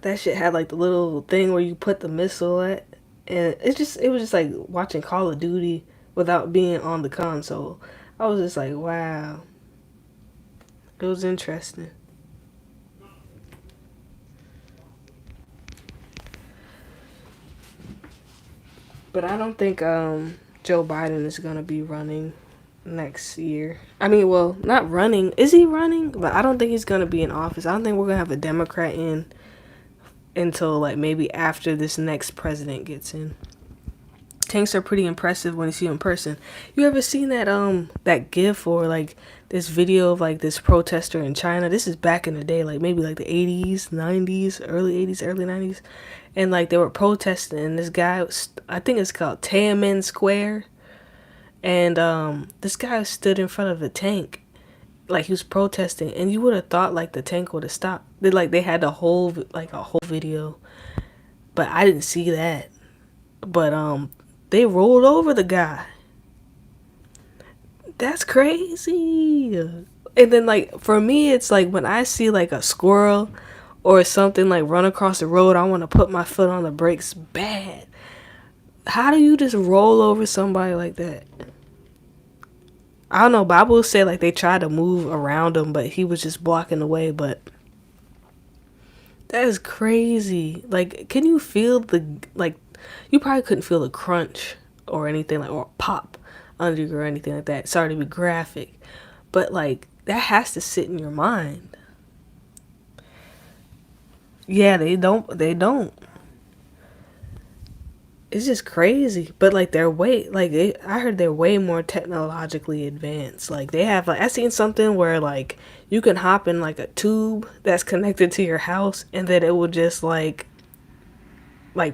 Speaker 1: that shit had, like, the little thing where you put the missile at. And it was just, like, watching Call of Duty without being on the console. I was just like, wow. It was interesting. But I don't think Joe Biden is going to be running next year. I mean, well, not running. Is he running? But I don't think he's going to be in office. I don't think we're going to have a Democrat in until, like, maybe after this next president gets in. Tanks are pretty impressive when you see them in person. You ever seen that gif or like this video of like this protester in China? This is back in the day, like maybe like the 80s, 90s, early 80s, early 90s. And like they were protesting, and this guy, I think it's called Tiananmen Square. And this guy stood in front of a tank, like he was protesting, and you would have thought like the tank would have stopped. They had a whole video, but I didn't see that. But they rolled over the guy. That's crazy. And then, like, for me, it's like when I see, like, a squirrel or something, like, run across the road, I want to put my foot on the brakes bad. How do you just roll over somebody like that? I don't know, but I will say, like, they tried to move around him, but he was just blocking the way, but that is crazy. Like, can you feel you probably couldn't feel the crunch or anything, like, or pop under you or anything like that. Sorry to be graphic, but like that has to sit in your mind. Yeah, they don't. it's just crazy. But like they're way like I heard they're way more technologically advanced. Like they have like I seen something where like you can hop in like a tube that's connected to your house, and then it will just like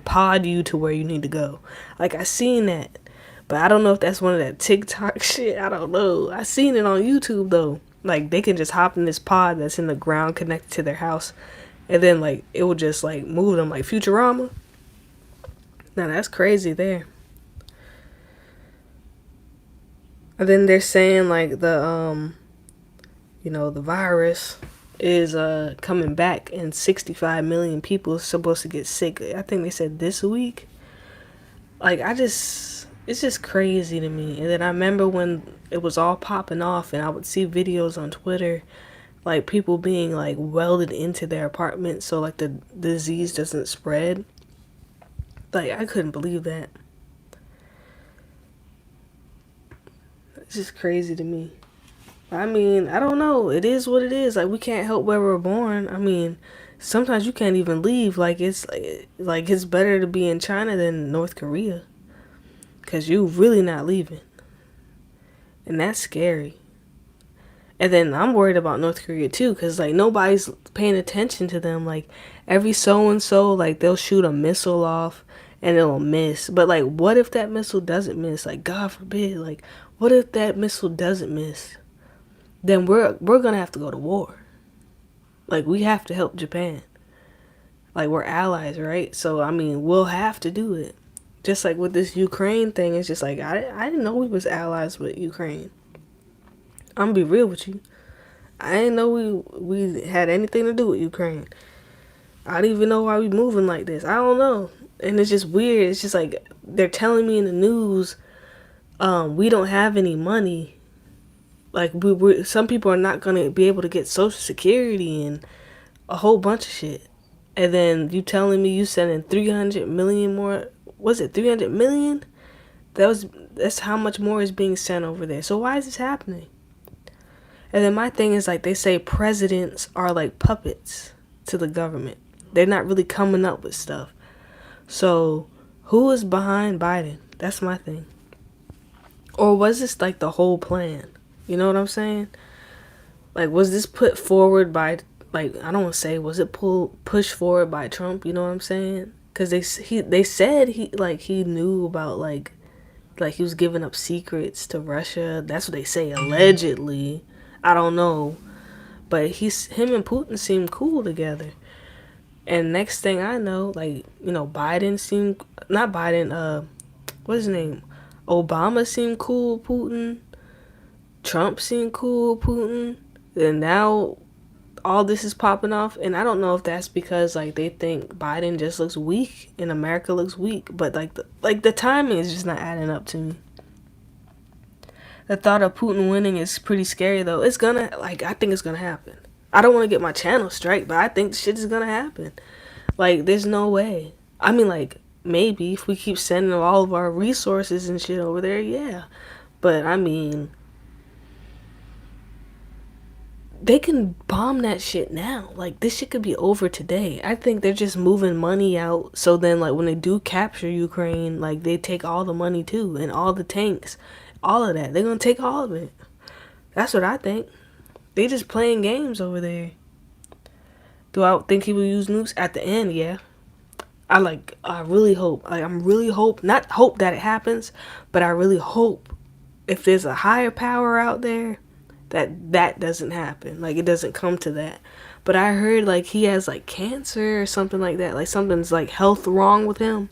Speaker 1: pod you to where you need to go. Like I seen that. But I don't know if that's one of that TikTok shit. I don't know. I seen it on YouTube though. Like they can just hop in this pod that's in the ground connected to their house, and then like it will just like move them like Futurama. Now that's crazy there. And then they're saying like the virus is coming back, and 65 million people are supposed to get sick. I think they said this week. Like it's just crazy to me. And then I remember when it was all popping off, and I would see videos on Twitter, like people being like welded into their apartment so like the disease doesn't spread. Like I couldn't believe that. It's just crazy to me. I mean, I don't know. It is what it is. Like we can't help where we're born. I mean, sometimes you can't even leave. Like it's better to be in China than North Korea, cause you really not leaving, and that's scary. And then I'm worried about North Korea too, cause like nobody's paying attention to them. Like every so and so, like they'll shoot a missile off and it'll miss. But like, what if that missile doesn't miss? Like God forbid. Like, what if that missile doesn't miss? Then we're gonna have to go to war. Like we have to help Japan. Like we're allies, right? So I mean, we'll have to do it. Just like with this Ukraine thing, it's just like I didn't know we was allies with Ukraine. I'm gonna be real with you. I didn't know we had anything to do with Ukraine. I don't even know why we moving like this. I don't know. And it's just weird. It's just like they're telling me in the news, we don't have any money. Like we some people are not gonna be able to get Social Security and a whole bunch of shit. And then you telling me you sending 300 million more? Was it 300 million? That's how much more is being sent over there. So why is this happening? And then my thing is like they say presidents are like puppets to the government. They're not really coming up with stuff. So who is behind Biden? That's my thing. Or was this like the whole plan? You know what I'm saying? Like was this put forward by like I don't want to say was it pushed forward by Trump? You know what I'm saying? Because they said he knew about like he was giving up secrets to Russia. That's what they say allegedly. I don't know, but him and Putin seem cool together. And next thing I know, like Biden seemed not Biden. What's his name? Obama seemed cool. Putin. Trump seemed cool. Putin. And now all this is popping off, and I don't know if that's because like they think Biden just looks weak and America looks weak, but like the timing is just not adding up to me. The thought of Putin winning is pretty scary though. It's gonna I think it's gonna happen. I don't want to get my channel straight, but I think shit is gonna happen. Like there's no way. I mean like maybe if we keep sending all of our resources and shit over there, yeah. But I mean they can bomb that shit now. Like this shit could be over today. I think they're just moving money out so then like when they do capture Ukraine, like they take all the money too and all the tanks, all of that. They're gonna take all of it. That's what I think. They just playing games over there. Do I think he will use nukes at the end? Yeah. I really hope. Not hope that it happens, but I really hope if there's a higher power out there that doesn't happen. Like it doesn't come to that. But I heard like he has like cancer or something like that. Like something's like health wrong with him.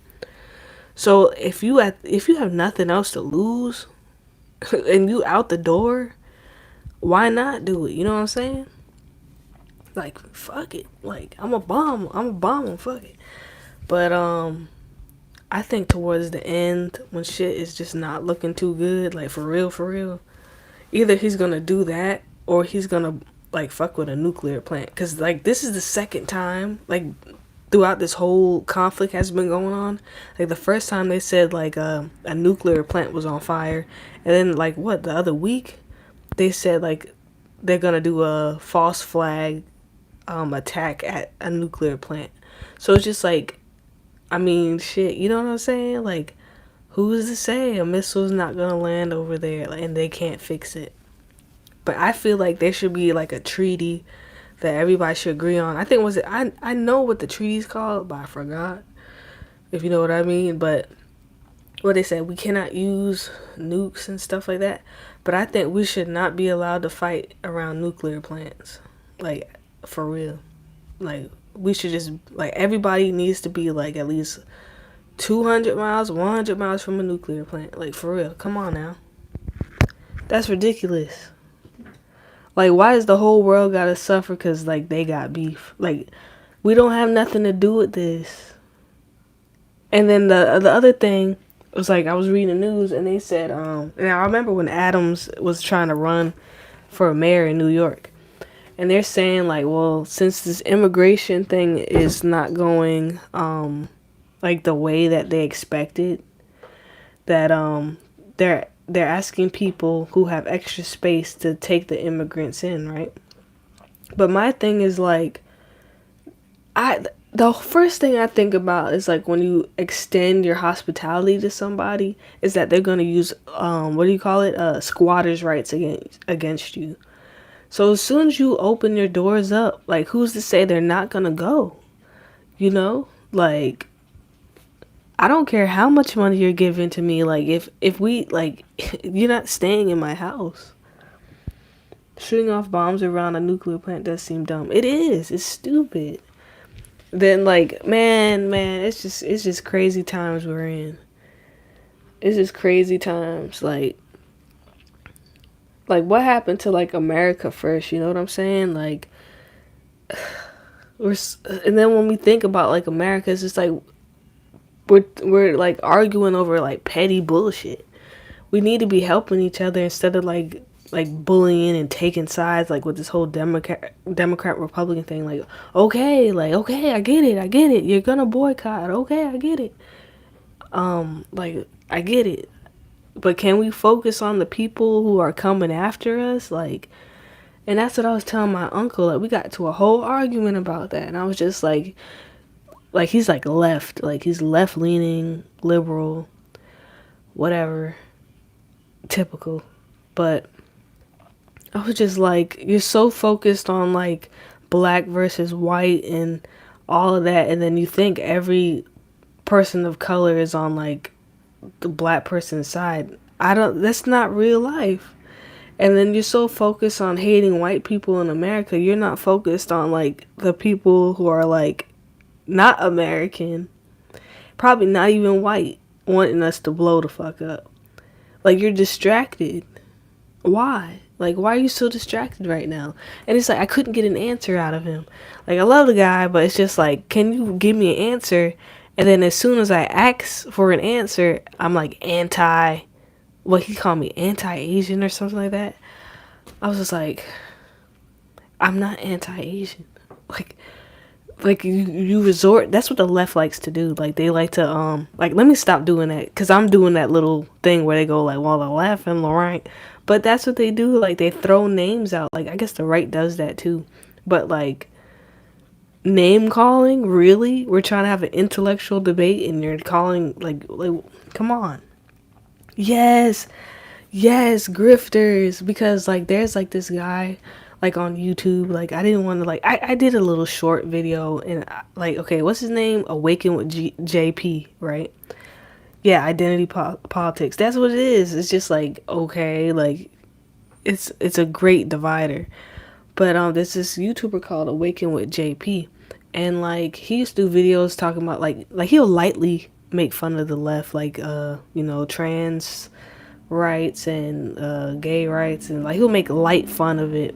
Speaker 1: So if you have nothing else to lose and you out the door, why not do it? You know what I'm saying? Like fuck it. Like I'm a bomb him, fuck it. But I think towards the end when shit is just not looking too good, like for real, either he's gonna do that or he's gonna like fuck with a nuclear plant. Cause like this is the second time like throughout this whole conflict has been going on. Like the first time they said like a nuclear plant was on fire, and then like the other week they said like they're gonna do a false flag attack at a nuclear plant. So it's just like I mean, shit, you know what I'm saying? Like, who's to say a missile's not gonna land over there and they can't fix it? But I feel like there should be like a treaty that everybody should agree on. I think was it I know what the treaty's called, but I forgot. If you know what I mean, but what they said, we cannot use nukes and stuff like that. But I think we should not be allowed to fight around nuclear plants. Like, for real. Like, we should just, like, everybody needs to be, like, at least 200 miles, 100 miles from a nuclear plant. Like, for real. Come on now. That's ridiculous. Like, why does the whole world gotta suffer because, like, they got beef? Like, we don't have nothing to do with this. And then the other thing was, like, I was reading the news and they said, and I remember when Adams was trying to run for mayor in New York. And they're saying, like, well, since this immigration thing is not going, like, the way that they expected, that, they're asking people who have extra space to take the immigrants in, right? But my thing is, like, the first thing I think about is, like, when you extend your hospitality to somebody, is that they're gonna use, what do you call it? Squatters' rights against you. So as soon as you open your doors up, like, who's to say they're not gonna go? You know? Like, I don't care how much money you're giving to me. Like, if we, like, you're not staying in my house. Shooting off bombs around a nuclear plant does seem dumb. It is. It's stupid. Then, like, man, it's just crazy times we're in. It's just crazy times. Like, what happened to, like, America first? You know what I'm saying? Like, and then when we think about, like, America, it's just like we're like arguing over, like, petty bullshit. We need to be helping each other instead of like bullying and taking sides, like with this whole Democrat Republican thing. Like, okay, I get it. You're gonna boycott. Okay, I get it. Like, I get it. But can we focus on the people who are coming after us? Like, and that's what I was telling my uncle. Like, we got to a whole argument about that, and I was just like he's like left, like he's left leaning, liberal, whatever, typical. But I was just like, you're so focused on, like, black versus white and all of that, and then you think every person of color is on, like, the black person's side. That's not real life. And then you're so focused on hating white people in America, you're not focused on, like, the people who are, like, not American, probably not even white, wanting us to blow the fuck up. Like, you're distracted. Why? Like, why are you so distracted right now? And it's like, I couldn't get an answer out of him. Like, I love the guy, but it's just like, can you give me an answer? And then as soon as I ask for an answer, I'm like what he called me, anti-Asian or something like that. I was just like, I'm not anti-Asian. Like you resort, that's what the left likes to do. Like, they like to, like, let me stop doing that, because I'm doing that little thing where they go like, well, the left and the right. But that's what they do. Like, they throw names out. Like, I guess the right does that too. But, like, name calling, really? We're trying to have an intellectual debate and you're calling, like come on. Yes, grifters. Because, like, there's, like, this guy, like, on YouTube. Like, I didn't want to, like, I did a little short video, and, like, okay, what's his name? Awaken with JP, right? Yeah, identity politics. That's what it is. It's just like, okay, like, it's a great divider. But there's this YouTuber called Awaken with JP, and, like, he used to do videos talking about, like he'll lightly make fun of the left, like, you know, trans rights and gay rights, and, like, he'll make light fun of it.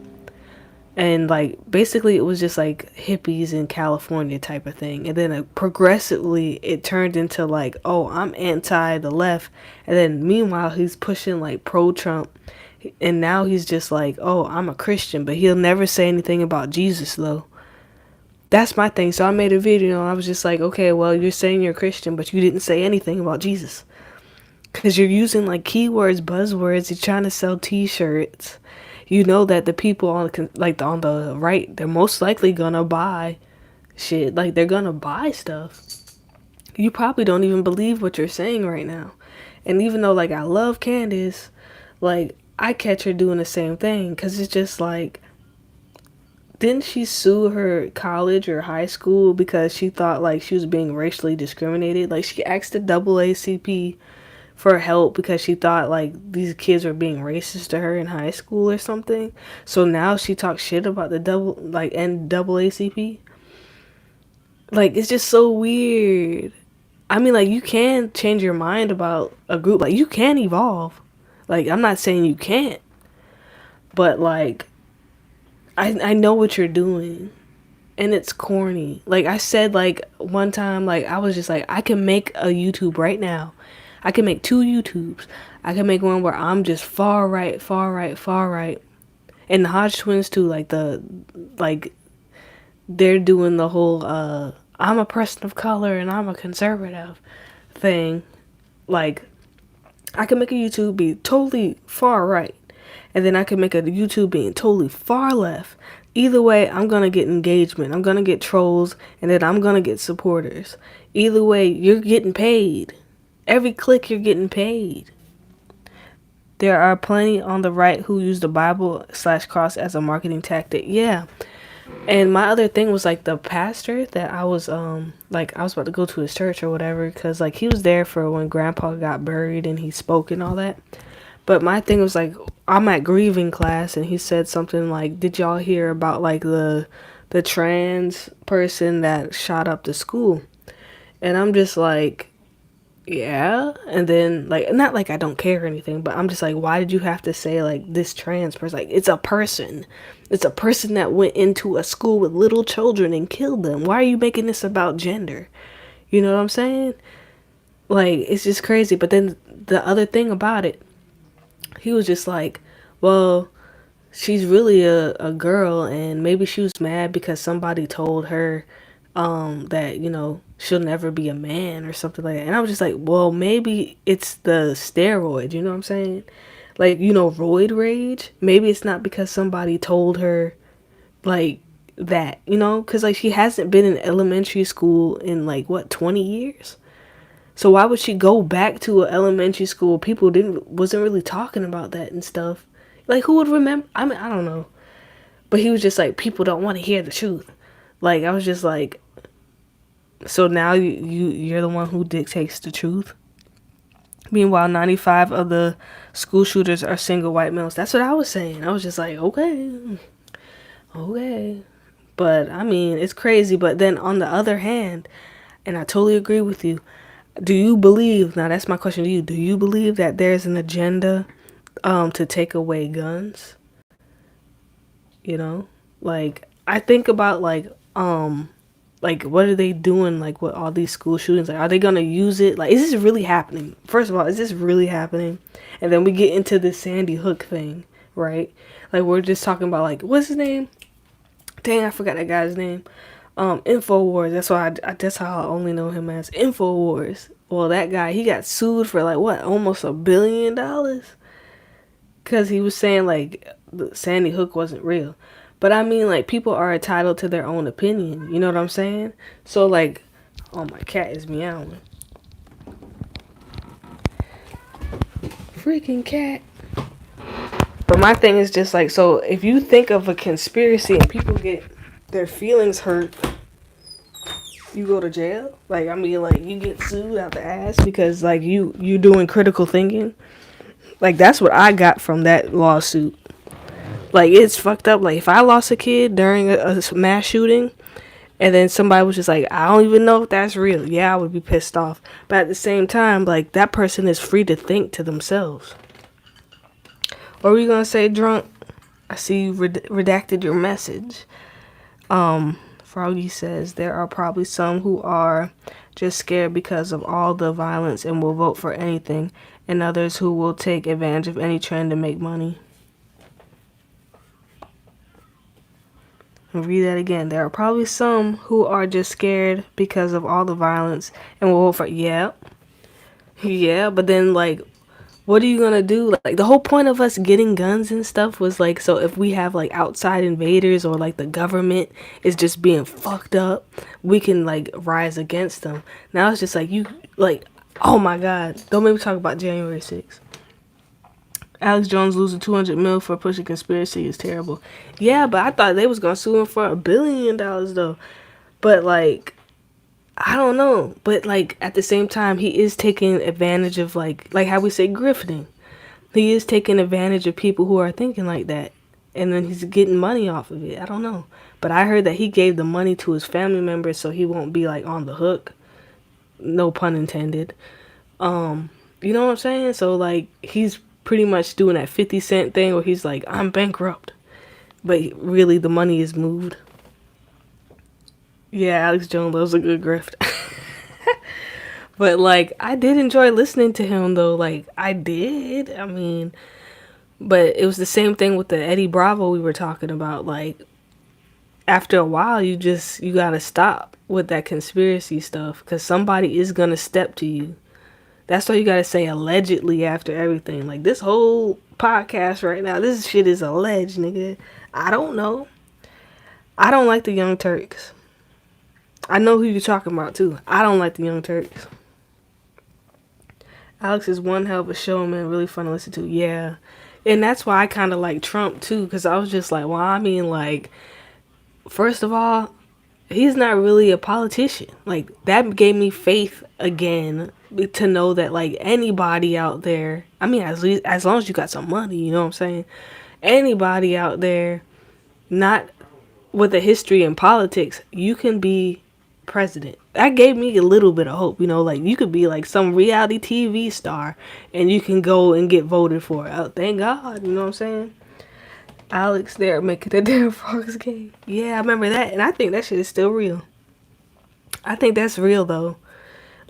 Speaker 1: And, like, basically it was just like hippies in California type of thing. And then progressively it turned into like, oh, I'm anti the left. And then meanwhile he's pushing like pro-Trump. And now he's just like, oh, I'm a Christian. But he'll never say anything about Jesus though. That's my thing. So I made a video and I was just like, okay, well, you're saying you're a Christian, but you didn't say anything about Jesus. Because you're using like keywords, buzzwords. You're trying to sell t-shirts. You know that the people on the right, they're most likely gonna buy shit. Like, they're gonna buy stuff. You probably don't even believe what you're saying right now. And even though, like, I love Candace, like, I catch her doing the same thing. Because it's just like, didn't she sue her college or high school because she thought, like, she was being racially discriminated? Like, she asked the AACP for help because she thought, like, these kids were being racist to her in high school or something. So now she talks shit about the NAACP. Like, it's just so weird. I mean, like, you can change your mind about a group. Like, you can evolve. Like, I'm not saying you can't. But, like, I know what you're doing. And it's corny. Like, I said, like, one time, like, I was just like, I can make a YouTube right now. I can make 2 YouTubes. I can make one where I'm just far right, far right, far right. And the Hodge twins, too. Like, they're doing the whole, I'm a person of color and I'm a conservative thing. Like, I can make a YouTube be totally far right, and then I can make a YouTube being totally far left. Either way, I'm gonna get engagement. I'm gonna get trolls, and then I'm gonna get supporters. Either way, you're getting paid. Every click, you're getting paid. There are plenty on the right who use the Bible/cross as a marketing tactic. Yeah. And my other thing was, like, the pastor that I was like, I was about to go to his church or whatever, because, like, he was there for when grandpa got buried and he spoke and all that. But my thing was, like, I'm at grieving class and he said something like, did y'all hear about, like, the trans person that shot up the school? And I'm just like, yeah. And then, like, not like I don't care or anything, but I'm just like, why did you have to say, like, this trans person? Like, it's a person. It's a person that went into a school with little children and killed them. Why are you making this about gender? You know what I'm saying? Like, it's just crazy. But then the other thing about it, he was just like, well, she's really a girl, and maybe she was mad because somebody told her that, you know, she'll never be a man or something like that. And I was just like, well, maybe it's the steroid, you know what I'm saying? Like, you know, roid rage. Maybe it's not because somebody told her, like, that, you know? Because, like, she hasn't been in elementary school in, like, what, 20 years? So why would she go back to an elementary school? People wasn't really talking about that and stuff. Like, who would remember? I mean, I don't know. But he was just like, people don't want to hear the truth. Like, I was just like, so now you're the one who dictates the truth. Meanwhile, 95 of the school shooters are single white males. That's what I was saying. I was just like, okay. But, I mean, it's crazy. But then on the other hand, and I totally agree with you, do you believe, now that's my question to you, do you believe that there's an agenda to take away guns? You know? Like, I think about, like, what are they doing, like, with all these school shootings? Like, are they gonna use it? Like, is this really happening? First of all, is this really happening? And then we get into this Sandy Hook thing, right? Like, we're just talking about, like, what's his name? Dang, I forgot that guy's name. Infowars. That's how I only know him as Infowars. Well, that guy, he got sued for, like, what, almost $1 billion? Because he was saying, like, Sandy Hook wasn't real. But I mean, like, people are entitled to their own opinion. You know what I'm saying? So, like, oh, my cat is meowing. Freaking cat. But my thing is just like, so if you think of a conspiracy and people get their feelings hurt, you go to jail? Like, I mean, like, you get sued out the ass because, like, you doing critical thinking? Like, that's what I got from that lawsuit. Like, it's fucked up. Like, if I lost a kid during a mass shooting, and then somebody was just like, I don't even know if that's real, yeah, I would be pissed off. But at the same time, like, that person is free to think to themselves. What were you gonna say, drunk? I see you redacted your message. Froggy says, there are probably some who are just scared because of all the violence and will vote for anything, and others who will take advantage of any trend to make money. I'll read that again. There are probably some who are just scared because of all the violence and will vote for, yeah, but then, like, What are you gonna do? Like the whole point of us getting guns and stuff was like so if we have like outside invaders or like the government is just being fucked up, we can like rise against them. Now it's just like you like oh my god, don't make me talk about January 6th. Alex Jones losing 200 mil for pushing conspiracy is terrible. Yeah, but I thought they was gonna sue him for $1 billion though. But like I don't know, but like at the same time, he is taking advantage of like how we say grifting. He is taking advantage of people who are thinking like that, and then he's getting money off of it. I don't know, but I heard that he gave the money to his family members so he won't be like on the hook. No pun intended. You know what I'm saying? So like he's pretty much doing that 50 Cent thing where he's like, I'm bankrupt, but really the money is moved. Yeah, Alex Jones loves a good grift. But like I did enjoy listening to him though. Like I did. I mean, but it was the same thing with the Eddie Bravo we were talking about. Like after a while you gotta stop with that conspiracy stuff because somebody is gonna step to you. That's why you gotta say allegedly after everything. Like this whole podcast right now, this shit is alleged, nigga. I don't know. I don't like the Young Turks. I know who you're talking about too. I don't like the Young Turks. Alex is one hell of a showman, really fun to listen to. Yeah. And that's why I kind of like Trump too, because I was just like, well, I mean, like, first of all, he's not really a politician. Like, that gave me faith again to know that, like, anybody out there, I mean, as long as you got some money, you know what I'm saying? Anybody out there, not with a history in politics, you can be president. That gave me a little bit of hope, you know, like you could be like some reality TV star and you can go and get voted for. Oh, thank God, you know what I'm saying? Alex there making the damn frogs game. Yeah, I remember that, and I think that shit is still real. I think that's real though.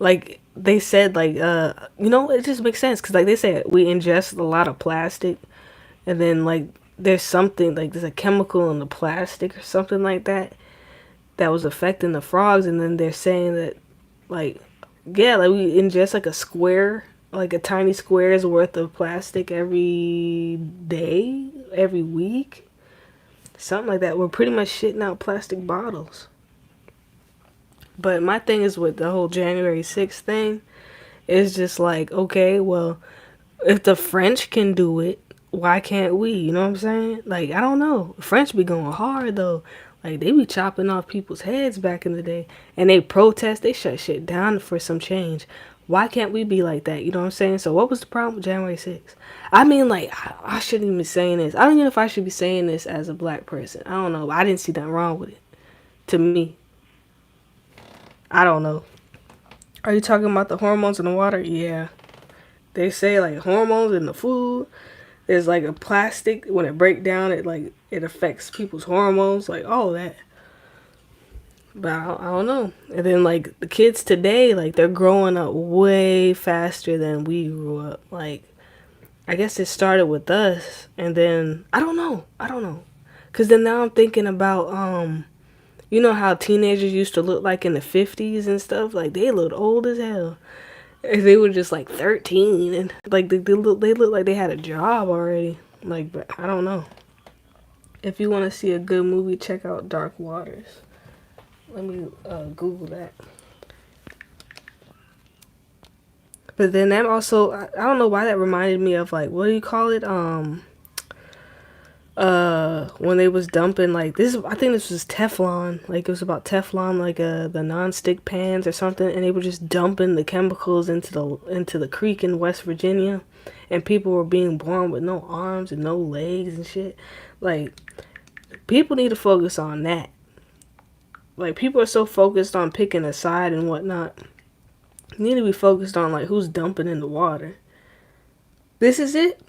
Speaker 1: Like they said, like you know, it just makes sense because like they said, we ingest a lot of plastic, and then like there's something like there's a chemical in the plastic or something like that was affecting the frogs, and then they're saying that like yeah, like we ingest like a square, like a tiny square's worth of plastic every day, every week, something like that. We're pretty much shitting out plastic bottles. But my thing is with the whole January 6th thing is just like, okay, well, if the French can do it, why can't we? You know what I'm saying? Like, I don't know. French be going hard though. Like they be chopping off people's heads back in the day, and they protest. They shut shit down for some change. Why can't we be like that? You know what I'm saying? So what was the problem with January 6th? I mean, like I shouldn't even be saying this. I don't even know if I should be saying this as a black person. I don't know. I didn't see nothing wrong with it. To me, I don't know. Are you talking about the hormones in the water? Yeah. They say like hormones in the food. There's like a plastic when it breaks down, it affects people's hormones, like all that. But I don't know. And then like the kids today, like they're growing up way faster than we grew up. Like I guess it started with us, and then I don't know. Cause then now I'm thinking about you know how teenagers used to look like in the 50s and stuff. Like they looked old as hell. They were just like 13 and like they look like they had a job already. Like, but I don't know. If you want to see a good movie, check out Dark Waters. Let me Google that. But then that also, I don't know why that reminded me of like, what do you call it? When they was dumping like this, I think this was Teflon. Like it was about Teflon, like the non-stick pans or something, and they were just dumping the chemicals into the creek in West Virginia, and people were being born with no arms and no legs and shit. Like people need to focus on that. Like people are so focused on picking a side and whatnot. You need to be focused on like who's dumping in the water. This is it?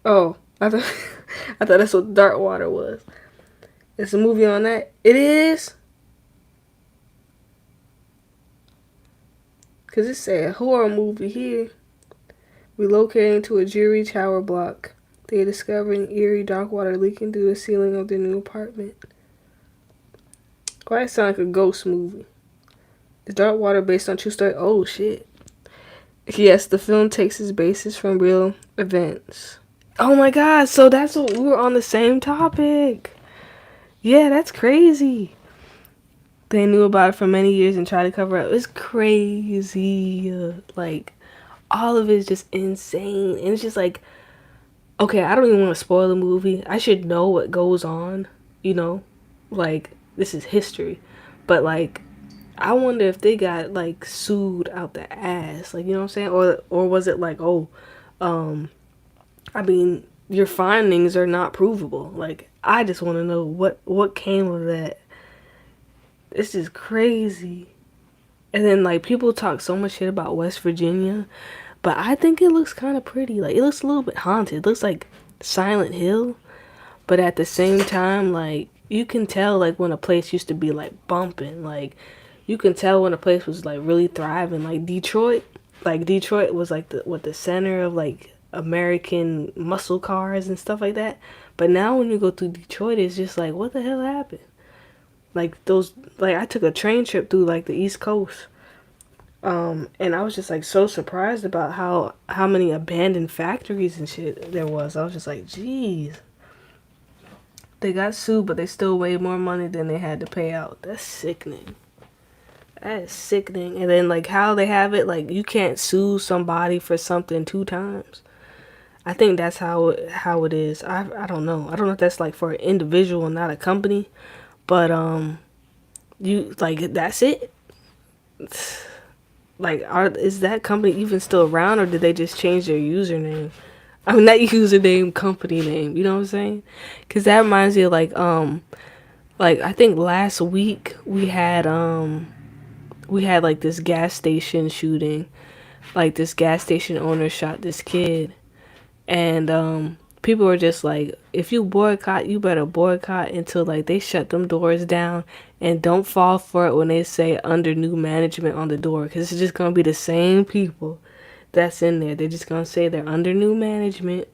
Speaker 1: Oh, I thought I thought that's what Dark Water was. It's a movie on that. It is? Because it said horror movie here. Relocating to a jury tower block. They discover an eerie dark water leaking through the ceiling of their new apartment. Why it sound like a ghost movie? Is Dark Water based on true story? Oh shit. Yes, the film takes its basis from real events. Oh my god, so that's what we were on the same topic. Yeah, that's crazy. They knew about it for many years and tried to cover it up. It's crazy. Like, all of it is just insane. And it's just like, okay, I don't even want to spoil the movie. I should know what goes on, you know? Like, this is history. But, like, I wonder if they got, like, sued out the ass. Like, you know what I'm saying? Or was it like, oh, I mean, your findings are not provable. Like, I just want to know what came of that. This is crazy. And then like people talk so much shit about West Virginia, but I think it looks kind of pretty. Like it looks a little bit haunted. It looks like Silent Hill, but at the same time, like you can tell like when a place used to be like bumping. Like you can tell when a place was like really thriving. Like Detroit, Detroit was like the center of like American muscle cars and stuff like that. But now when you go through Detroit, it's just like what the hell happened? Like those, like I took a train trip through like the East Coast, and I was just like so surprised about how many abandoned factories and shit there was. I was just like, geez, they got sued, but they still weighed more money than they had to pay out. That's sickening. That is sickening. And then like how they have it, like you can't sue somebody for something two times. I think that's how it is. I don't know. I don't know if that's like for an individual and not a company, but you like that's it. Like, is that company even still around, or did they just change their username? I mean, not username, company name. You know what I'm saying? Because that reminds me of like I think last week we had like this gas station shooting. Like this gas station owner shot this kid, and people were just like, if you boycott, you better boycott until like they shut them doors down, and don't fall for it when they say under new management on the door, because it's just gonna be the same people that's in there. They're just gonna say they're under new management,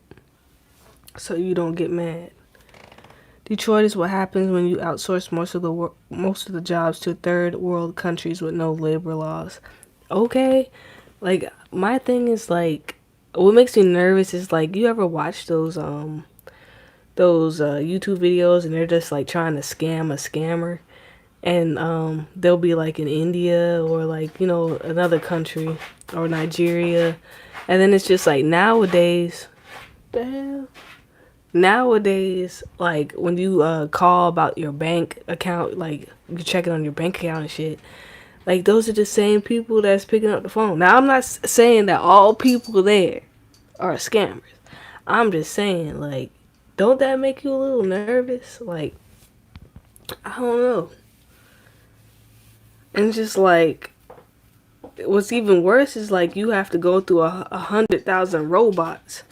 Speaker 1: so you don't get mad. Detroit is what happens when you outsource most of the jobs to third world countries with no labor laws. Okay, like my thing is like, what makes me nervous is like, you ever watch those YouTube videos and they're just like trying to scam a scammer, and they'll be like in India or like another country or Nigeria, and then it's just like nowadays, the hell. Nowadays, like when you call about your bank account, like you're checking on your bank account and shit, like those are the same people that's picking up the phone. Now I'm not saying that all people there are scammers. I'm just saying, like, don't that make you a little nervous? Like, I don't know. And just like, what's even worse is like you have to go through 100,000 robots.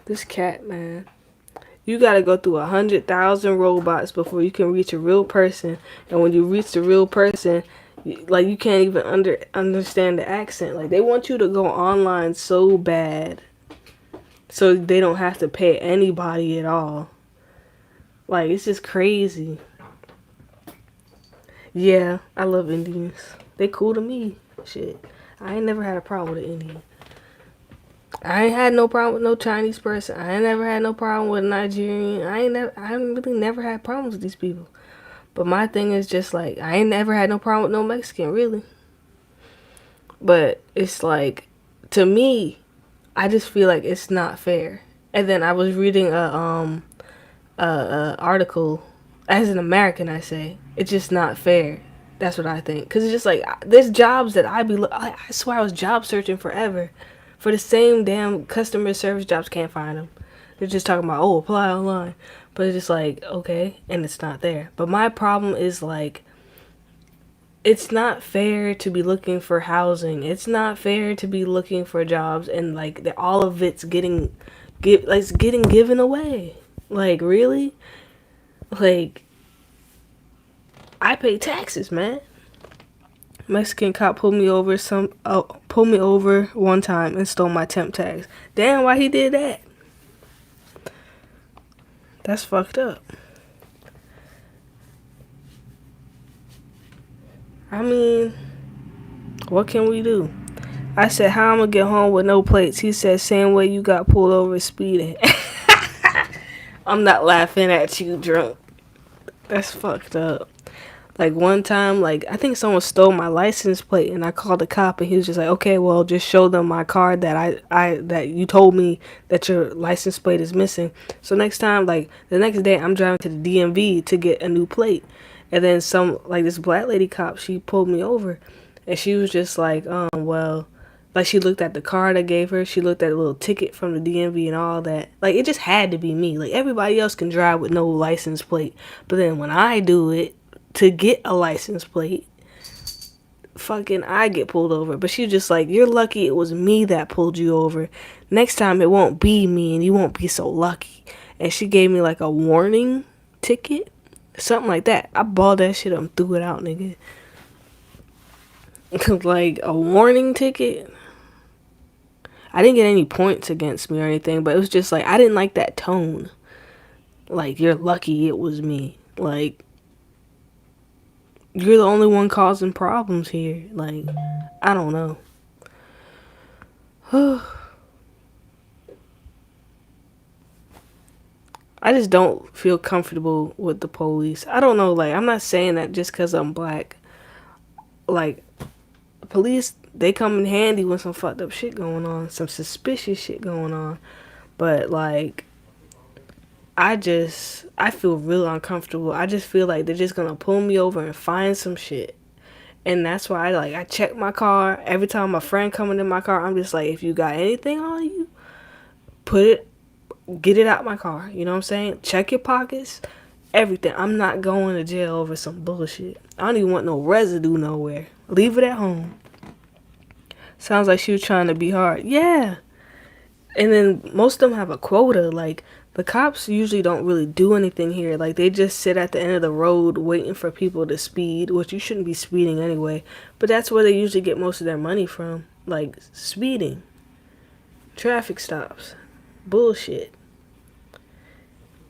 Speaker 1: This cat, man. You gotta go through 100,000 robots before you can reach a real person. And when you reach the real person, like you can't even understand the accent. Like they want you to go online so bad, so they don't have to pay anybody at all. Like it's just crazy. Yeah, I love Indians. They cool to me. Shit, I ain't never had a problem with an Indian. I ain't had no problem with no Chinese person. I ain't never had no problem with a Nigerian. I really never had problems with these people. But my thing is just like, I ain't never had no problem with no Mexican, really. But it's like, to me, I just feel like it's not fair. And then I was reading a article, as an American, I say, it's just not fair. That's what I think. Because it's just like, there's jobs that I swear I was job searching forever for the same damn customer service jobs, can't find them. They're just talking about, oh, apply online. But it's just like, okay, and it's not there. But my problem is like, it's not fair to be looking for housing. It's not fair to be looking for jobs, and like all of it's getting given away. Like really? Like I pay taxes, man. Mexican cop pulled me over one time and stole my temp tags. Damn, why he did that? That's fucked up. I mean, What can we do? I said, how I'm gonna get home with no plates? He said, same way you got pulled over speeding. I'm not laughing at you drunk. That's fucked up. Like one time, like I think someone stole my license plate, and I called the cop, and he was just like, "Okay, well, just show them my card that I that you told me that your license plate is missing." So next time, like the next day, I'm driving to the DMV to get a new plate, and then some like this black lady cop, she pulled me over, and she was just like, well, like she looked at the card I gave her, she looked at a little ticket from the DMV and all that. Like it just had to be me. Like everybody else can drive with no license plate, but then when I do it to get a license plate, fucking I get pulled over. But she just like, you're lucky it was me that pulled you over. Next time it won't be me and you won't be so lucky. And she gave me like a warning ticket, something like that. I balled that shit up and threw it out, nigga. Like a warning ticket. I didn't get any points against me or anything, but it was just like I didn't like that tone. Like, you're lucky it was me. Like, you're the only one causing problems here. Like, I don't know. I just don't feel comfortable with the police. I don't know, like, I'm not saying that just because I'm black. Like, police, they come in handy when some fucked up shit going on, some suspicious shit going on. But, like, I feel real uncomfortable. I just feel like they're just gonna pull me over and find some shit. And that's why I check my car. Every time my friend coming in my car, I'm just like, if you got anything on you, get it out my car. You know what I'm saying? Check your pockets, everything. I'm not going to jail over some bullshit. I don't even want no residue nowhere. Leave it at home. Sounds like she was trying to be hard. Yeah. And then most of them have a quota. Like, the cops usually don't really do anything here. Like, they just sit at the end of the road waiting for people to speed, which you shouldn't be speeding anyway. But that's where they usually get most of their money from. Like, speeding. Traffic stops. Bullshit.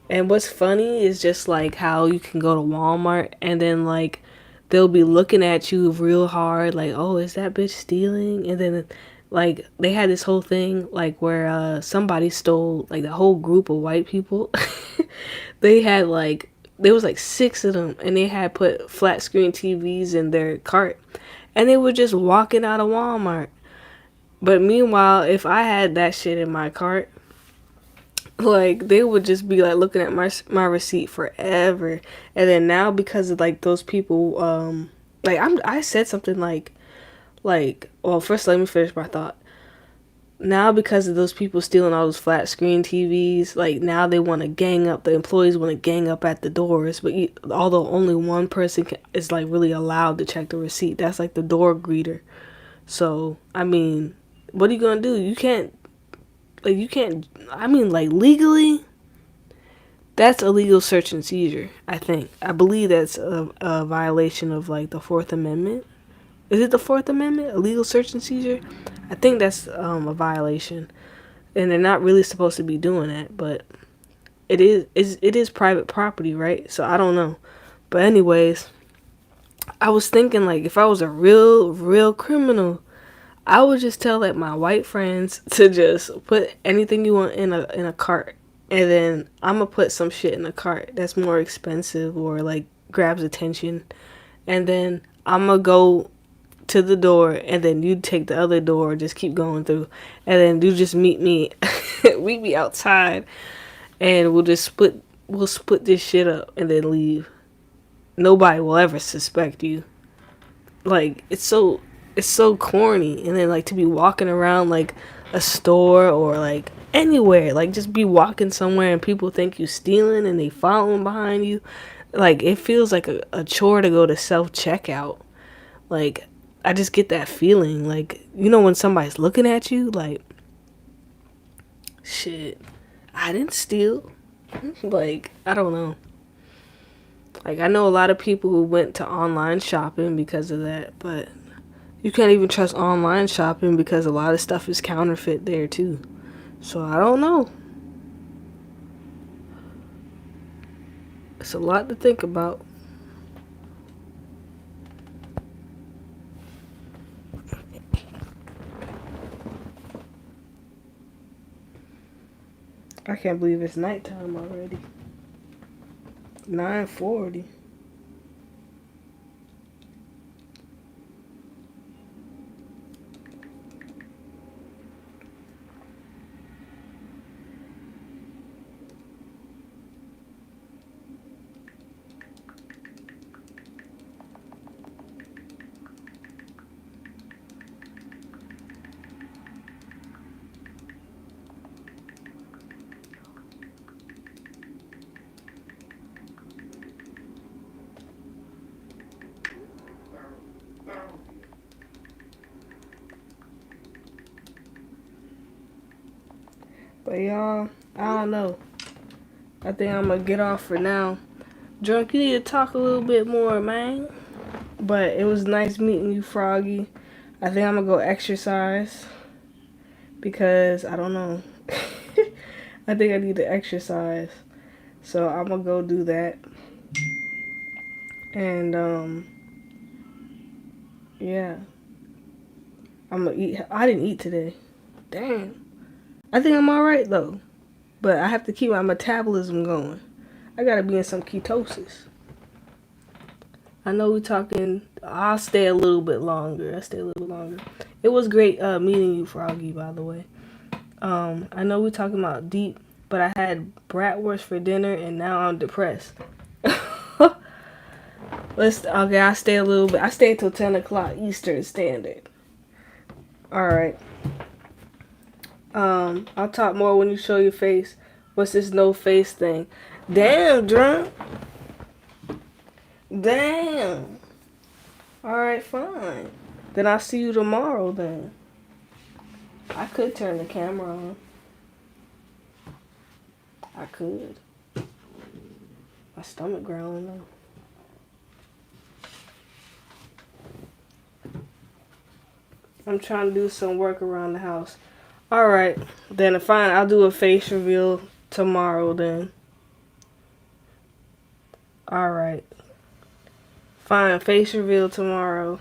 Speaker 1: And what's funny is just like how you can go to Walmart and then like they'll be looking at you real hard, like, oh, is that bitch stealing? And then like they had this whole thing like where somebody stole like the whole group of white people. They had like there was like 6 of them and they had put flat screen TVs in their cart and they were just walking out of Walmart. But meanwhile, if I had that shit in my cart, like they would just be like looking at my receipt forever. And then now because of like those people, like I said something like well, first let me finish my thought. Now because of those people stealing all those flat screen TVs, like now they want to gang up. The employees want to gang up at the doors, but although only one person is like really allowed to check the receipt, that's like the door greeter. So I mean, what are you gonna do? You can't, I mean, like, legally, that's a legal search and seizure, I think. I believe that's a violation of, like, the Fourth Amendment. Is it the Fourth Amendment? A legal search and seizure? I think that's a violation. And they're not really supposed to be doing that, but it is private property, right? So I don't know. But anyways, I was thinking, like, if I was a real criminal, I would just tell like my white friends to just put anything you want in a cart, and then I'm gonna put some shit in the cart that's more expensive or like grabs attention, and then I'm gonna go to the door, and then you take the other door, just keep going through, and then you just meet me, meet me outside, and we'll split this shit up and then leave. Nobody will ever suspect you. Like it's so corny. And then like to be walking around like a store or like anywhere, like just be walking somewhere and people think you stealing and they following behind you. Like it feels like a chore to go to self checkout. Like I just get that feeling, like, you know, when somebody's looking at you like, shit, I didn't steal. Like I don't know. Like I know a lot of people who went to online shopping because of that, but you can't even trust online shopping because a lot of stuff is counterfeit there too. So I don't know. It's a lot to think about. I can't believe it's nighttime already. 9:40. But y'all, I don't know. I think I'm gonna get off for now. Drunk, you need to talk a little bit more, man. But it was nice meeting you, Froggy. I think I'm gonna go exercise because I don't know. I think I need to exercise. So I'm gonna go do that. And yeah. I'm gonna eat. I didn't eat today. Damn. I think I'm alright though. But I have to keep my metabolism going. I gotta be in some ketosis. I know we're talking. I'll stay a little bit longer. It was great meeting you, Froggy, by the way. I know we're talking about deep, but I had bratwurst for dinner and now I'm depressed. Okay, I stay a little bit. I stay till 10 o'clock Eastern Standard. Alright. I'll talk more when you show your face. What's this no face thing? Damn, drunk. Damn. Alright, fine. Then I'll see you tomorrow then. I could turn the camera on. I could. My stomach growling though. I'm trying to do some work around the house. Alright, then fine, I'll do a face reveal tomorrow then. Alright. Fine, face reveal tomorrow.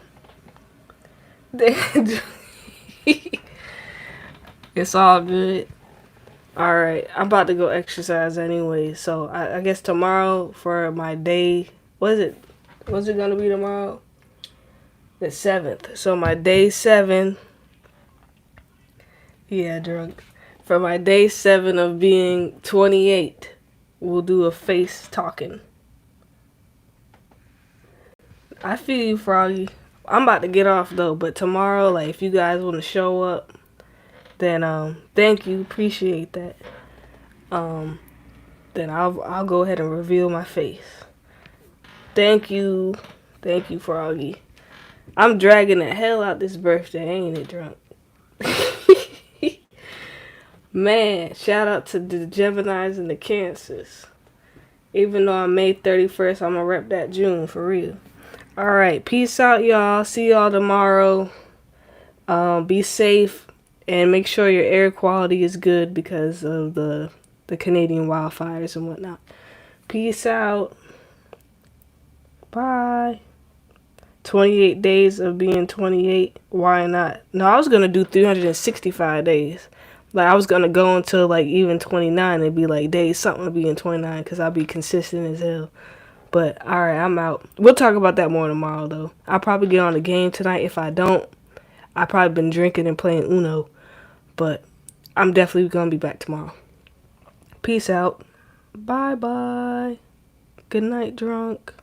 Speaker 1: It's all good. Alright, I'm about to go exercise anyway, so I guess tomorrow for my day, what's it gonna be tomorrow? The 7th. So my day 7, yeah, drunk. For my day 7 of being 28, we'll do a face talking. I feel you, Froggy. I'm about to get off though, but tomorrow, like, if you guys want to show up, then thank you, appreciate that. Then I'll go ahead and reveal my face. Thank you, Froggy. I'm dragging the hell out this birthday, ain't it, drunk? Man, shout out to the Geminis and the Cancers. Even though I'm May 31st, I'm gonna rep that June for real. Alright, peace out, y'all. See y'all tomorrow. Be safe and make sure your air quality is good because of the Canadian wildfires and whatnot. Peace out. Bye. 28 days of being 28. Why not? No, I was gonna do 365 days. Like, I was gonna go until like even 29 and be like, days something to be in 29 because I'll be consistent as hell. But alright, I'm out. We'll talk about that more tomorrow though. I'll probably get on the game tonight. If I don't, I've probably been drinking and playing Uno. But I'm definitely gonna be back tomorrow. Peace out. Bye bye. Good night, drunk.